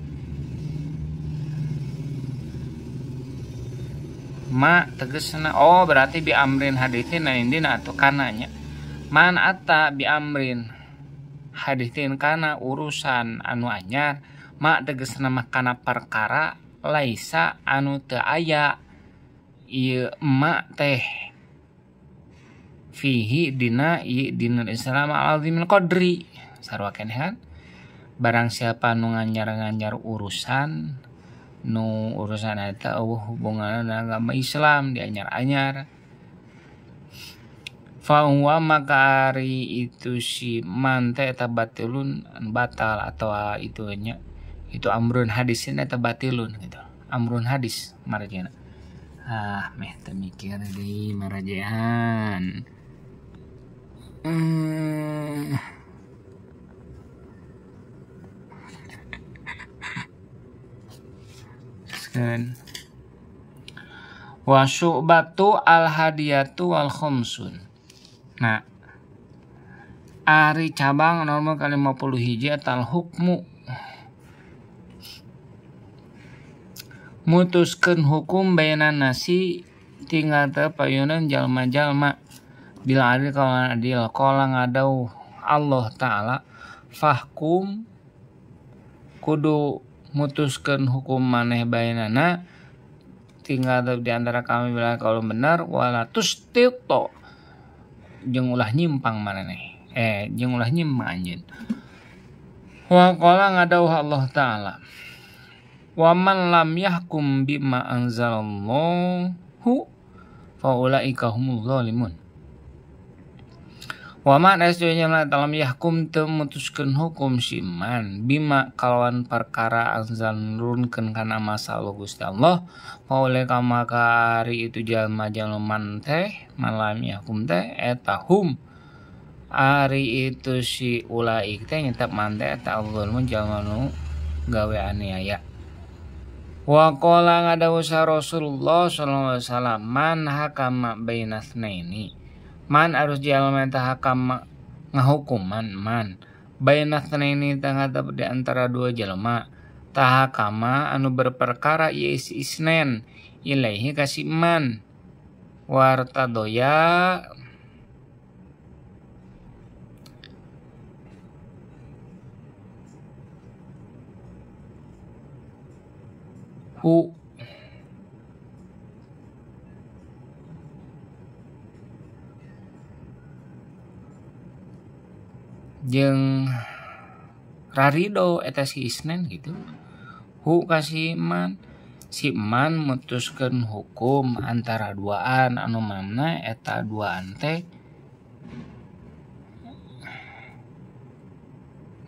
Ma tegasna berarti bi amrin haditsin indina atuh kananya. Man atta bi amrin haditsin kana urusan anu anyar ma tegasna mah kana perkara laisa anu teu aya ieu ma teh fihi dina Islam al-azimil qadri sarua keneh kan barang siapa nu nganyar urusan eta hubungan agama Islam dianyar-anyar fa huwa maka ari itu si man teh eta batilun batal atau itu nya itu amrun hadisin eta batilun gitu amrun hadis marajana meh teu mikir deui marajehan. Wa syu'batu al-hadiyatu wal khomsun. Nah, ari cabang nomor kali 51 atal hukmu mutuskeun hukum bayanan nasi tinggal teu payunan jalma-jalma bila adil kawan adil qala ngadau Allah taala fahkum kudu mutuskeun hukum maneh bayanana tinggal di antara kami bila kalau benar wala tustito jeung ulah nyimpang maneh jeung ulah nyimpang anjeun. Wa qala ngadau Allah taala wa man lam yahkum bima anzalallahu fa ulaika humul zalimun. Wa man asjanya dalam yahkum teu mutuskeun hukum si man bima kalawan perkara anzal nurunkeun kana masa Allah Gusti Allah fa ulaika maka ari itu jalma-jalma man teh malam yahkum teh eta hum ari itu si ulaik teh nyata man teh eta zalimun jalma nu gawe aniaya. Wa qala ngadawu Rasulullah sallallahu alaihi wasallam man hakama bainasnaini man harus jalma teh hakam ngahukum man bainasnaini tangata di antara dua jalma tahakama anu berperkara ieu isnen ilaihi kasih iman wartadoya hu jeung rarido eta si isnen gitu hu kasih iman si iman mutuskeun hukum antara duaan anu mana eta duaan teh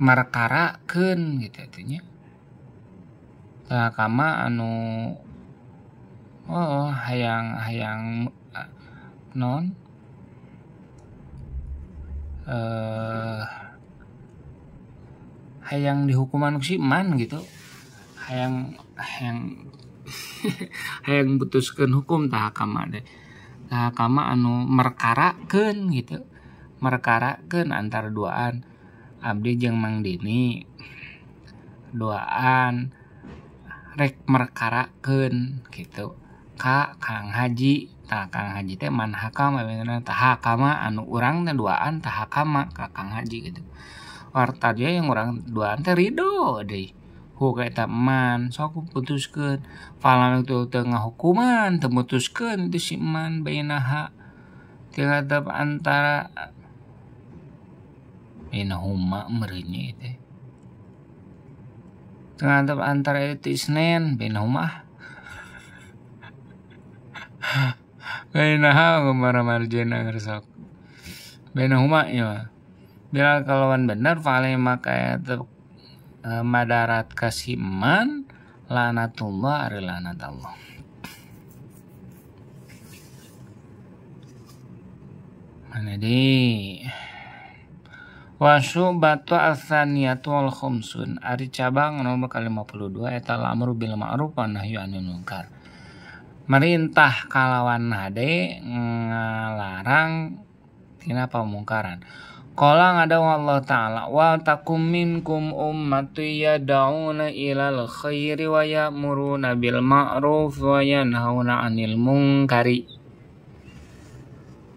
markarakeun gitu atunya kama anu hayang non hayang dihukuman ku si iman gitu hayang hayang putuskeun hukum tahakama anu merkarakeun gitu merkarakeun antara duaan abdi jeung Mang Dini duaan rek merkarakeun gitu ka Kang Haji Kang Haji teh man hakama tahakama anu urang teh duaan tahakama ka Kang Haji gitu wartadnya yang urang duaan teh ridho deui hu kaeta man sok putuskeun falam itu tengah hukuman teu mutuskeun itu si man bainaha terhadap antara bainahuma meureunnya teh terhadap antara itu isnen bainahuma bainaha kumara marjana ngersok bainahuma ya bila kalawan bener fale maka itu madarat kasih iman lanatullah ari lanat Allah mana di wasyubatu atsaniyatu wal khumsun ari cabang nomor 52 eta amru bil ma'ruf wa nahyu 'anil munkar merintah kalawan hade ngalarang tina pamungkaran. Qala ngadawa Allah Ta'ala wa takum minkum ummatu yad'una ilal khairi wa ya'muruna bil ma'ruf wa yanhauna 'anil munkari.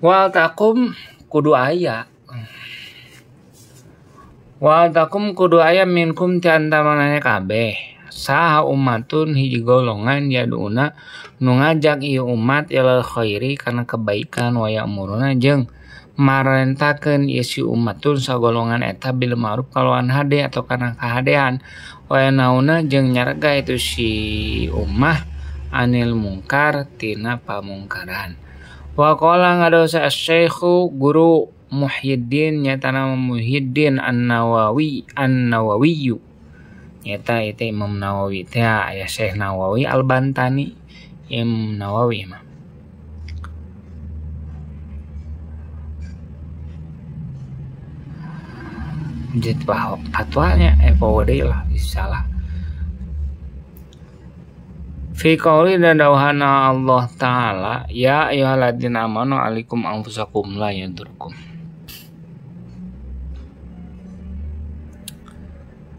Wa takum kudu aya. Wa takum kudu aya minkum ti antarana kabeh. Saha ummatun hiji golongan yad'una nu ngajak ieu umat ilal khairi kana kebaikan wa ya'muruna jeung marentakeun ieu si ummatun sagolongan eta bil ma'ruf kalawan hade atau kana kahadean wa nauna jeung nyarga itu si ummah anil mungkar tina pamungkaran. Wa qala ngadosa asy-syaikhu guru Muhyiddin nyatana Muhyiddin An-Nawawi nyata itu Imam Nawawi teh aya Syekh Nawawi Al-Bantani Imam Nawawi mah jadi fatwanya pawade lah insyaallah fi qauli dan dawhana Allah Ta'ala ya ayyuhalladzina amanu alaikum anfusakum la yadurkum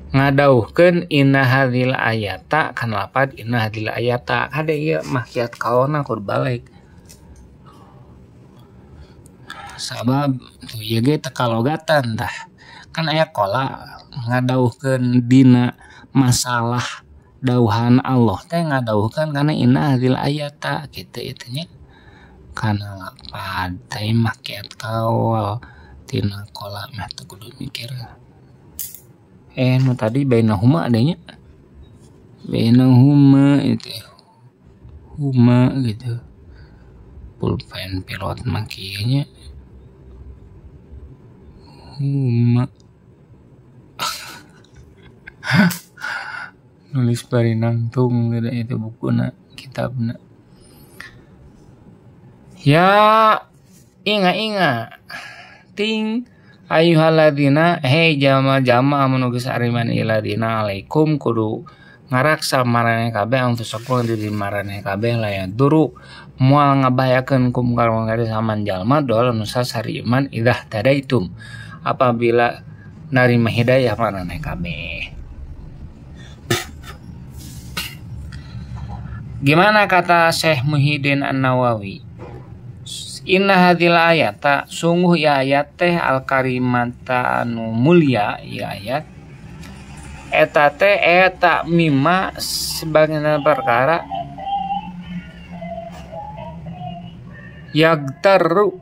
ngadauhkeun inna hadzal ayata kan lapat inna hadzal ayata hade ieu makiat kaona kur balik sabab tuh ieu ge teu kalogatan tah kan aya qala ngadauhkeun dina masalah dauhan Allah teh ngadauhkeun kana inna hadzal ayata kitu itu nya kana lapat teh makiat kaul tina qala mah teu kudu mikir nu tadi bainahuma adanya bainahuma itu huma gitu pulpen pilot makinya huma nulis barinangtung gitu itu bukuna kitabna ya inga ting ayyuhalladzina hei jama-jama anu geus ariman iladina alaikum kudu ngaraksa maraneh kabeh anfusakum diri maraneh kabeh la duru moal ngabahayakeun kum kalawan kade saman jalma dol anu sasari iman idah tadaitum apabila narima hidayah maraneh kabeh Gimana kata Syekh Muhyiddin An-Nawawi? Inna hadhil ayata sungguh ya ayat teh al karimata anu mulia ya ayat eta teh eta mima sebagian perkara yagtaru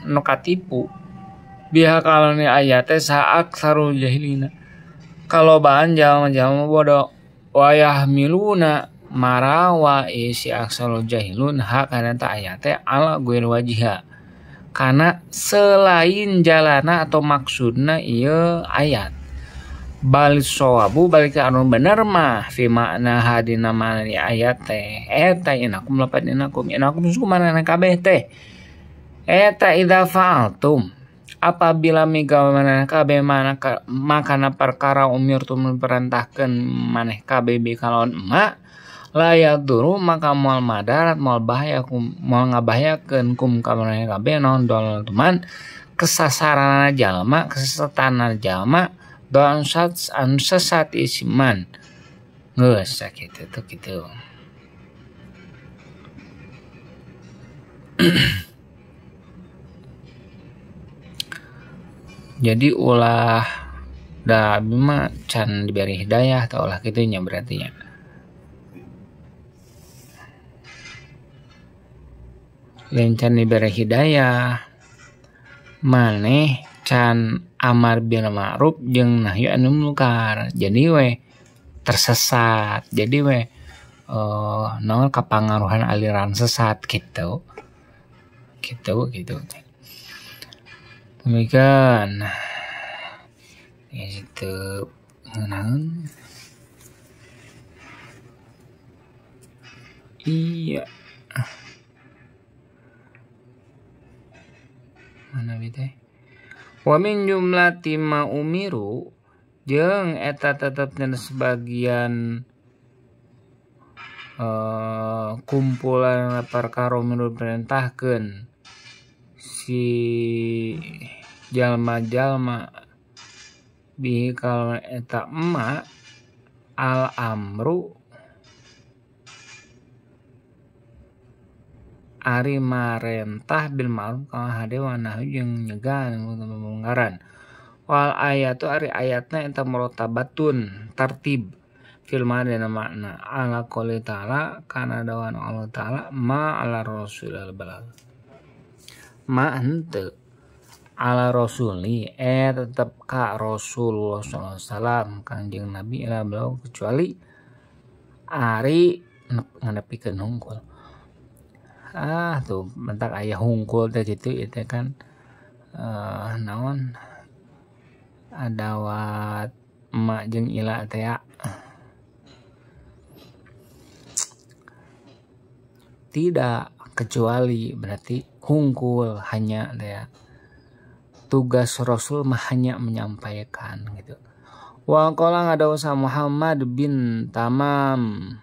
nu katipu biha kalau ni ayat teh saat sarul jahilina kalau bahan jalma-jalma bodoh wayah miluna marawa isi aksarul jahilun hak kana ta ayate ala guir wajiha karena selain jalana atau maksudna ieu ayat balik sawabu balik anu bener mah fi makna hadina mana ayat teh eta inakum lapat inakum sukumana kabeh teh eta idza fa'altum apabila migawana kabeh makana perkara umirtum perintahkeun maneh kabeh kalon emak layak dulu maka moal madarat moal bahaya moal ngabahayakeun kum kamarana kabeh naon dol teman kesasaran jalma kesesatan jalma doan sesat isiman geus sakitu tuh kitu. Jadi ulah da bima can diberi hidayah atau ulah kitu nya berarti nya. Lencan diberi hidayah maneh can amar bil ma'ruf jeung nahyi anil munkar jadi we tersesat jadi we naon kapangaruhan aliran sesat gitu demikian ya itu naon iya mana bete wa min jumlati ma umiru jeung eta tetepna sebagian kumpulan perkara menurut perintahkeun si jalma-jalma bi kalau eta emak al amru ari marentah bil ma'ruf ka hade wa nahyi jeung nyegah mungkaran wal ayatu ari ayatna eta murtabatun tartib fil madana makna ala qouli ta'ala kana dawan Allah ta'ala ma ala rasul al balagh ma henteu ala rasuli tetep ka Rasulullah sallallahu alaihi wasallam kanjeng Nabi ila beliau kecuali ari ngadepikeun hungkul tuh bentak ayah hungkul teh gitu itu kan naon adawat emak jeung ila teh tidak kecuali berarti hungkul hanya teh tugas Rasul mah hanya menyampaikan gitu wa qala ngadawsa Muhammad bin Tamam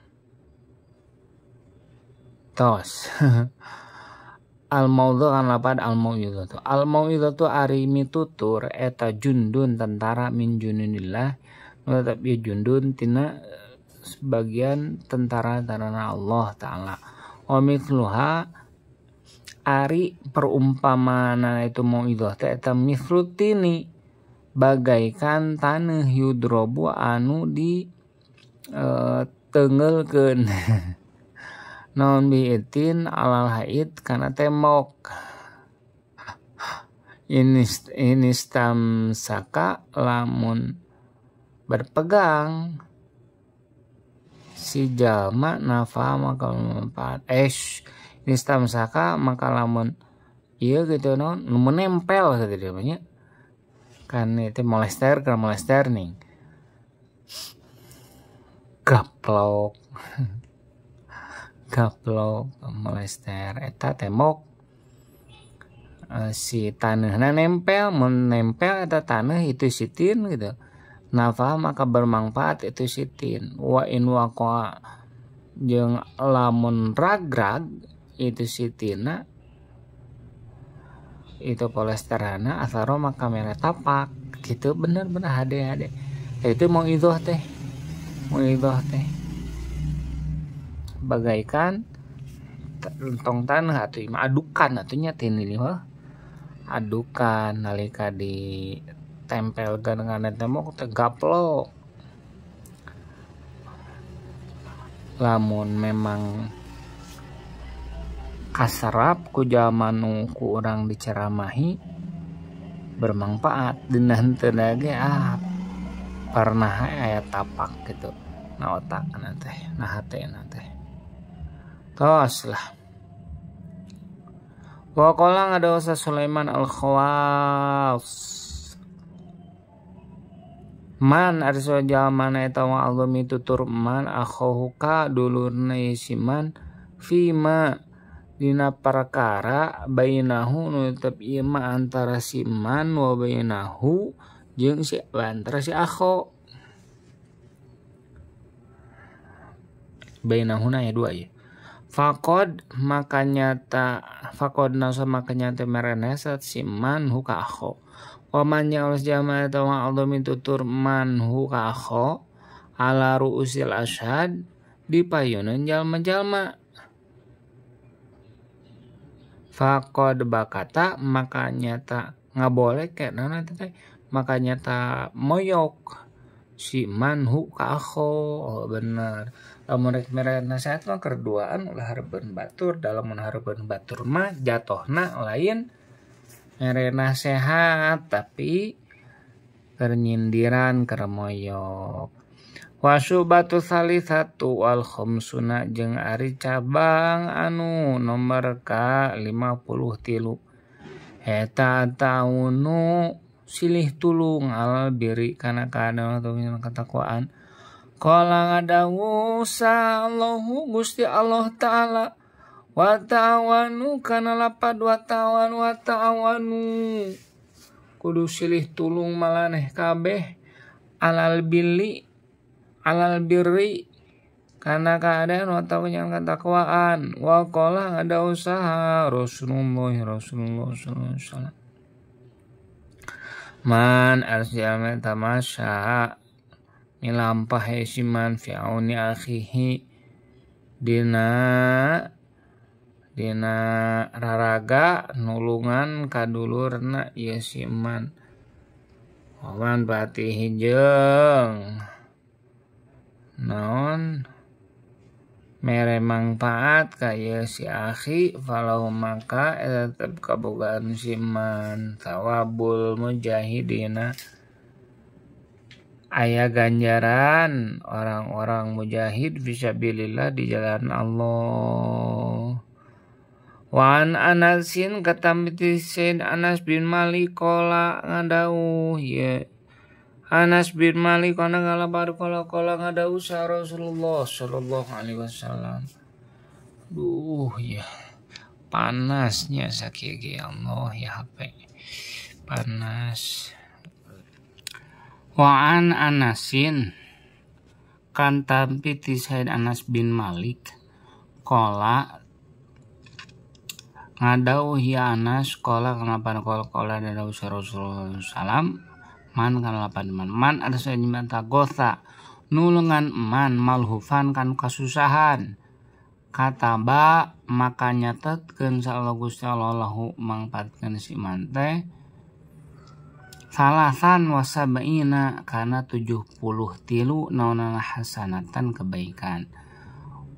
tos al-maudhu kan lapad al-mau'izatu ari mitutur eta jundun tentara min jununillah tapi jundun tina sebagian tentara Allah Ta'ala wa mithluha ari perumpamaan itu mau'izah eta mithlutini bagaikan taneuh yudrobu anu di tengelkeun non biitin alal haid karena temok ini stamsaka lamun berpegang si jalma nafa maka manfaat ini stamsaka maka lamun iya gitu non menempel gitu dia banyak kan itu molester kan molester nih gaplok molester eta temok si tanahna nempel menempel eta tanah itu sitin gitu nafa maka bermanfaat itu sitin wa in waqa jeung lamun ragrag itu sitina itu polesterana asaro maka mere tapak gitu bener-bener hade itu mau idoh teh bagaikan tong tanah atuh mah adukan atunya teh mah adukan nalika di tempelkeun kana tembok teh gaplok. Lamun memang kaserap ku jalma nu ku urang diceramahi bermanfaat dina henteu ge pernah aya tapak gitu na otakna teh na hatena teh tos lah. Wa qala ngadaosa Sulaiman al-Khawas man arsa jalma eta wa Allah mitutur man akhuka dulurna siman fima dina perkara bainahu nu tetep ieu mah antara si man wa bainahu jeung si antara si akho. Bainahuna aya dua ya. Faqad nasa makanya merenesat si man hu ka akho. Wa man ya'us jama eta wa Allah mitutur man hu ka akho ala ru'usil asyad di payunan jalma-jalma. Faqad bakata makanya tak ngaboleh kenana teh makanya tak moyok si man hu ka akho. Oh bener. Lamun rek mere nasihat mah kerduaan ulah hareupeun batur dalam mun hareupeun batur mah jatohna lain mere nasihat tapi keur nyindiran keur moyok. Wasubatu salisatu wal khamsuna jeung ari cabang anu nomor ka 53 eta taunu silih tulung al biri kana kana atau katakwaan. Qala ngadawu sa Allahu Gusti Allah taala wa ta'awanu kana lapad wa ta'awanu kudu silih tulung malaneh kabeh alal birri kana keadaan atau yang katakwaan. Wa qala ada usaha Rasulullah sallallahu alaihi wasallam man arsyama tamasya milampah siman fi auni akhihi dina raraga nulungan kadulurna ieu siman wawan berarti jeung naon mere manfaat ka ieu si akhi falau maka tetep kabogaan siman thawabul mujahidina aya ganjaran orang-orang mujahid fisabilillah di jalan Allah. Wa an Anasin katamiti Said Anas bin Malik qala ngadauh ya Anas bin Malik kana ngalabar qala ngadauh sa Rasulullah sallallahu alaihi wasallam. Duh ya panasnya sakieu ge Allah ya HP panas. Wa an Anasin kan tampiti Said Anas bin Malik qala ngadauh ya Anas qala kanapan qala dadauh Rasulullah sallam man kana lapan man ada sajiman tagosa nulungan man malhufan kan kasusahan kataba maka nyatetkeun sa Allah Gusti Allah lahu mangpatkeun si man teh salasan wasabaina kana 73 naonana hasanatan kebaikan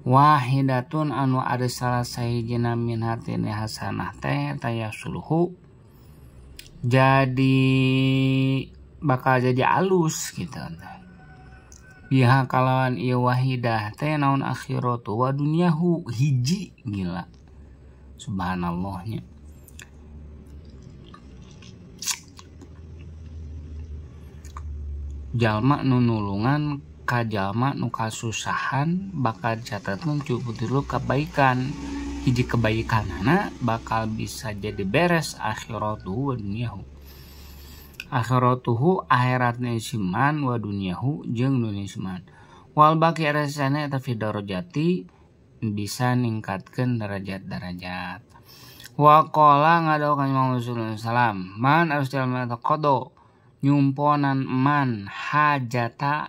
wahidatun anu ada salah sahijina min hatini hasanah teh tayasuluhu bakal jadi alus gitu. Biha kalawan ieu wahidah teh naon akhiratu wa dunyahu hiji gila. Subhanallahnya. Jalma nu nulungan ka jalma nu kasusahan bakal catatkeun cukup dulu kebaikan. Hiji kebaikanana bakal bisa jadi beres akhiratuhu wa dunyahu. Akhiratuhu akhiratna siman wa dunyahu jeung dunya siman. Wal baqi rasana eta fi darajati bisa ningkatkeun derajat-derajat. Wa qala ngadaw ka Imam Rasulullah sallam man arsalna taqado nyumponan man hajatan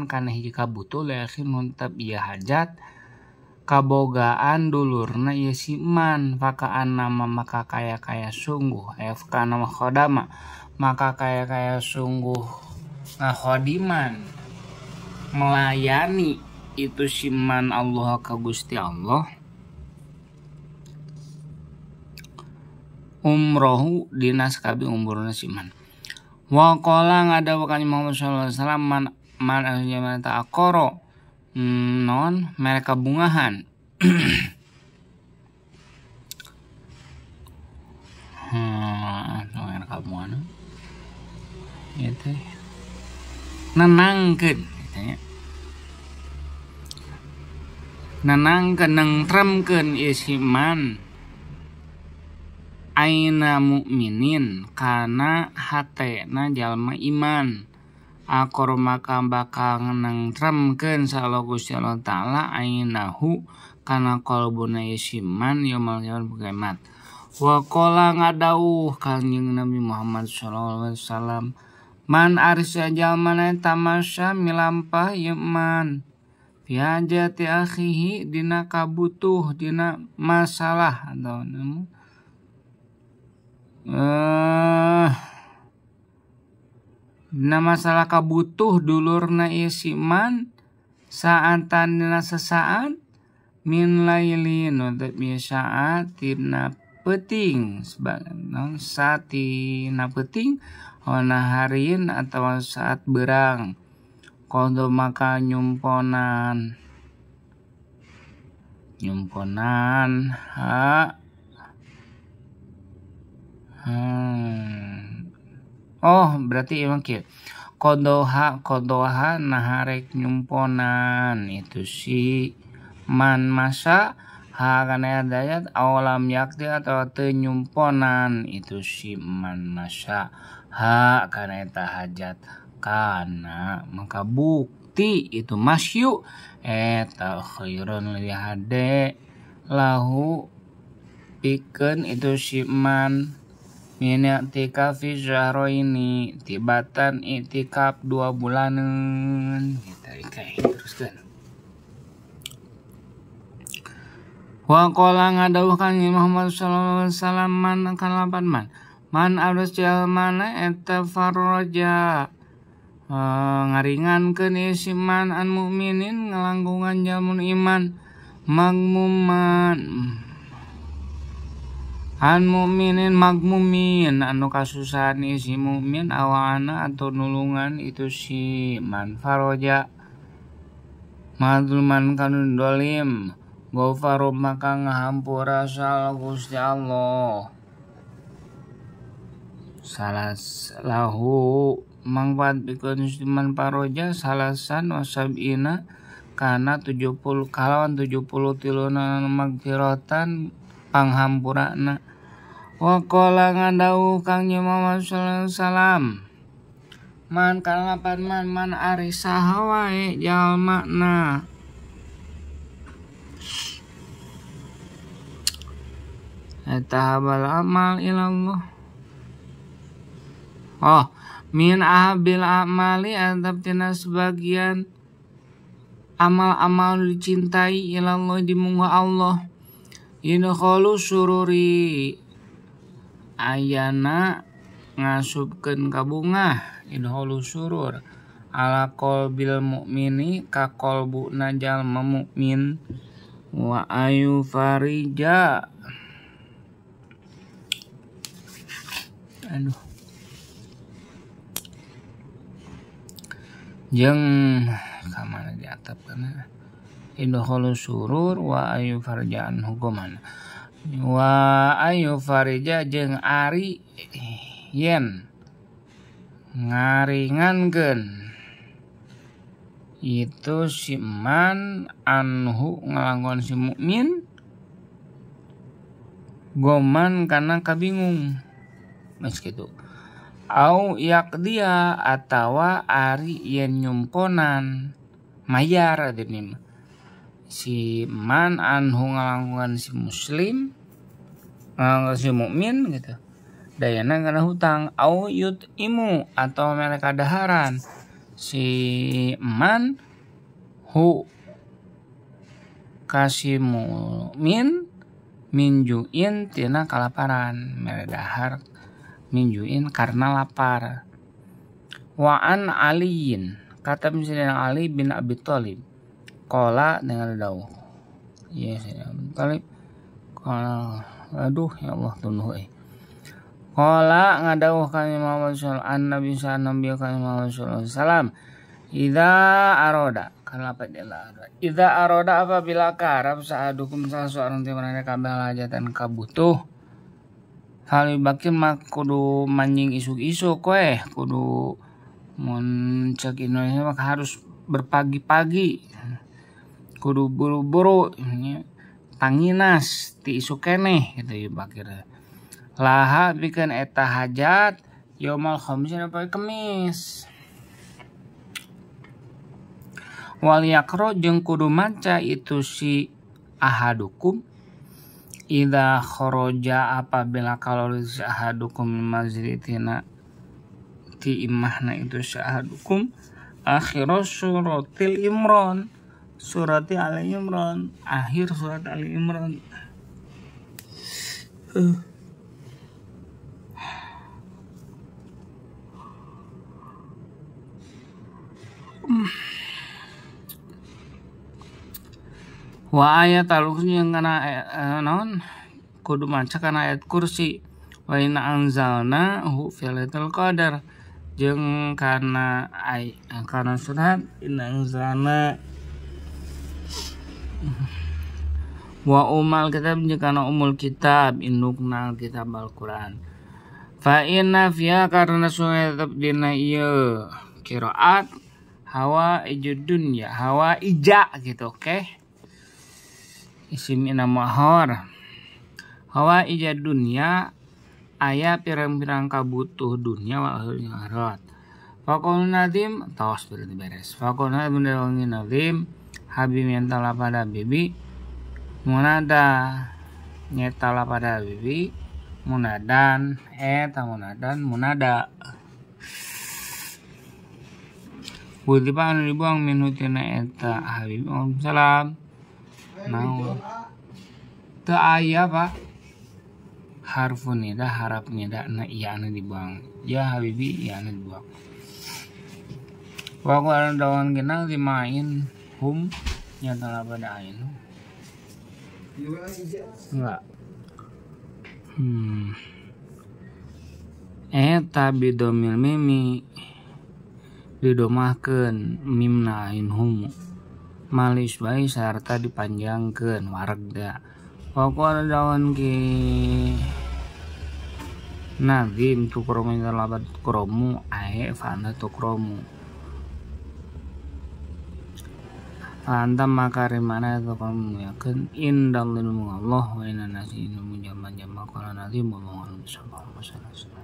kana hiji kabutuh lakin muntab ieu hajat kabogaan dulurna ieu si man fakaan nama maka kaya sungguh afka nama khodama maka kaya sungguh ngakhodiman melayani itu si man Allah ka Gusti Allah umrohu dinas kabi umurna si man wa qala ngadawa ka Muhammad sallallahu alaihi wasallam man arjama ta'aqara non mereka bungahan mereka bungahan itu nenangkeun katanya nenangkeun nengtremkeun isiman aina mukminin kana hatena jalma iman akor maka bakal nengtremkeun sa Gusti Allah taala ainahu kana qalbuna isiman yaumul kiamat wa qala ngadauh kanjing Nabi Muhammad sallallahu alaihi wasallam man arsa jalmana tamasya milampah iman biajati akhihi dina kabutuh dina masalah atau dina masalah kabutuh dulurna isiman saatan dina sesaat min lailin udah saat dina peting sebagai saat dina peting ona harin atau saat berang kodo maka nyumponan berarti emang kieu kodoha naharek nyumponan itu si man masa ha kana dayat awalam yakti atau teu nyumponan itu si man masa ha kana eta hajat kana maka bukti itu masyu eta khairun lihade lahu pikeun itu si man min i'tikafi syahraini tibatan i'tikaf 2 bulaneun kita teruskeun wa qala ngadawuh kan Muhammad sallallahu alaihi wasallam man kana man arus jalmana eta farraja ngaringankeun isiman an mukminin ngalangkungan jalmun iman magmuman an mukminin magmumin anu kasusahan isi mukmin awana atau nulungan itu si man faroja madluman kanun dolim gofaru maka ngahampura sal Gusti Allah salas lahu mangpat bikun man faroja salasan wasabina kana 70 kalawan 70 tiluna magfiratan panghampurana wa qala ngandauh kang Muhammad sallallahu alaihi wasallam man kana man ari saha wae jalmana atahabal amal ilallah min ahabil amali adab tina sebagian amal-amal dicintai ilallah dimunggu Allah inakhalu sururi ayana ngasupkeun kabungah inakhalu surur ala qalbil mukmini ka qalbuna jalma mukmin wa ayu farija jeung kamana di atap kana inakhalu surur wa ayu farjaan hukuman wa ayu farija jeung ari yen ngaringankeun itu si man anhu ngalanggon si mukmin goman kana kabingung mas kitu au yak dia atawa ari yen nyumponan mayar adenim si man anhu ngalangkungan si muslim si mukmin gitu dayana kana hutang au yut imu atau mereka daharan si man hu kasimu minjuin tina kalaparan, mere dahar minjuin karena lapar. Wa an aliyin, kata misalnya Ali bin Abi Thalib, qala dengan dawuh. Ya Sayyidina Abi Thalib qala, aduh ya Allah tunduh qala ngadawuh ka Muhammad sallallahu alaihi wasallam, Nabi ka Muhammad sallallahu alaihi wasallam, idza aroda kenapa dia aroda, idza aroda apabila karab saadukum salah seorang ti maneh kabeh hajatan kabutuh, kali bakin mak kudu manjing isuk-isuk we, kudu mun cek Indonesia mah harus berpagi-pagi, kudu buru-buru tanginas ti isuk keneh gitu ya bakir. Laha bikin eta hajat yaumal khamis pada Kamis. Wal yakro jeung kudu maca itu si ahadukum idza kharaja apabila kalori si ahadukum mazritina ti imahna itu si ahadukum akhir suratil Imran, surati Ali Imran, akhir surat Ali Imran. Wa ayat alusnya kana naon kudu maca kana ayat kursi, wa inna anzalna hu fi lailatul qadar, jeung kana surat inna anzalna wa umal kitab jeung kana umul kitab indukna kitab Al-Qur'an. Fa inna fiha karna sunna tetep dina ieu qiraat hawa ijudunya hawa ija gitu, oke? Isim ina muahhar hawa ija dunya aya pirang-pirang kabutuh dunia wa akhirnya akhirat. Faqul nadim tos berarti beres. Faqul nadim dawangi nadim habib yantala pada bibi munada nyetala pada bibi munadan munadan munada. Budi pa anu dibuang minutina eta habib salam. Naon teu aya Pak harfun nida harap nida na iya anu dibuang ya habibi iya anu dibuang. Wa qalan dawan genal dimain hum nyata pada ain enggak eta bidomil mimi didomahkeun mimna ain hum malis bae sarta dipanjangkeun waragda. Pokoknya dawan ki nadim tu kromo labat kromo ae fana tu kromo anta makarimana tu kromo yakin indal ilmu Allah wa inna nasi ilmu jama-jama qala nadim sallallahu alaihi wasallam.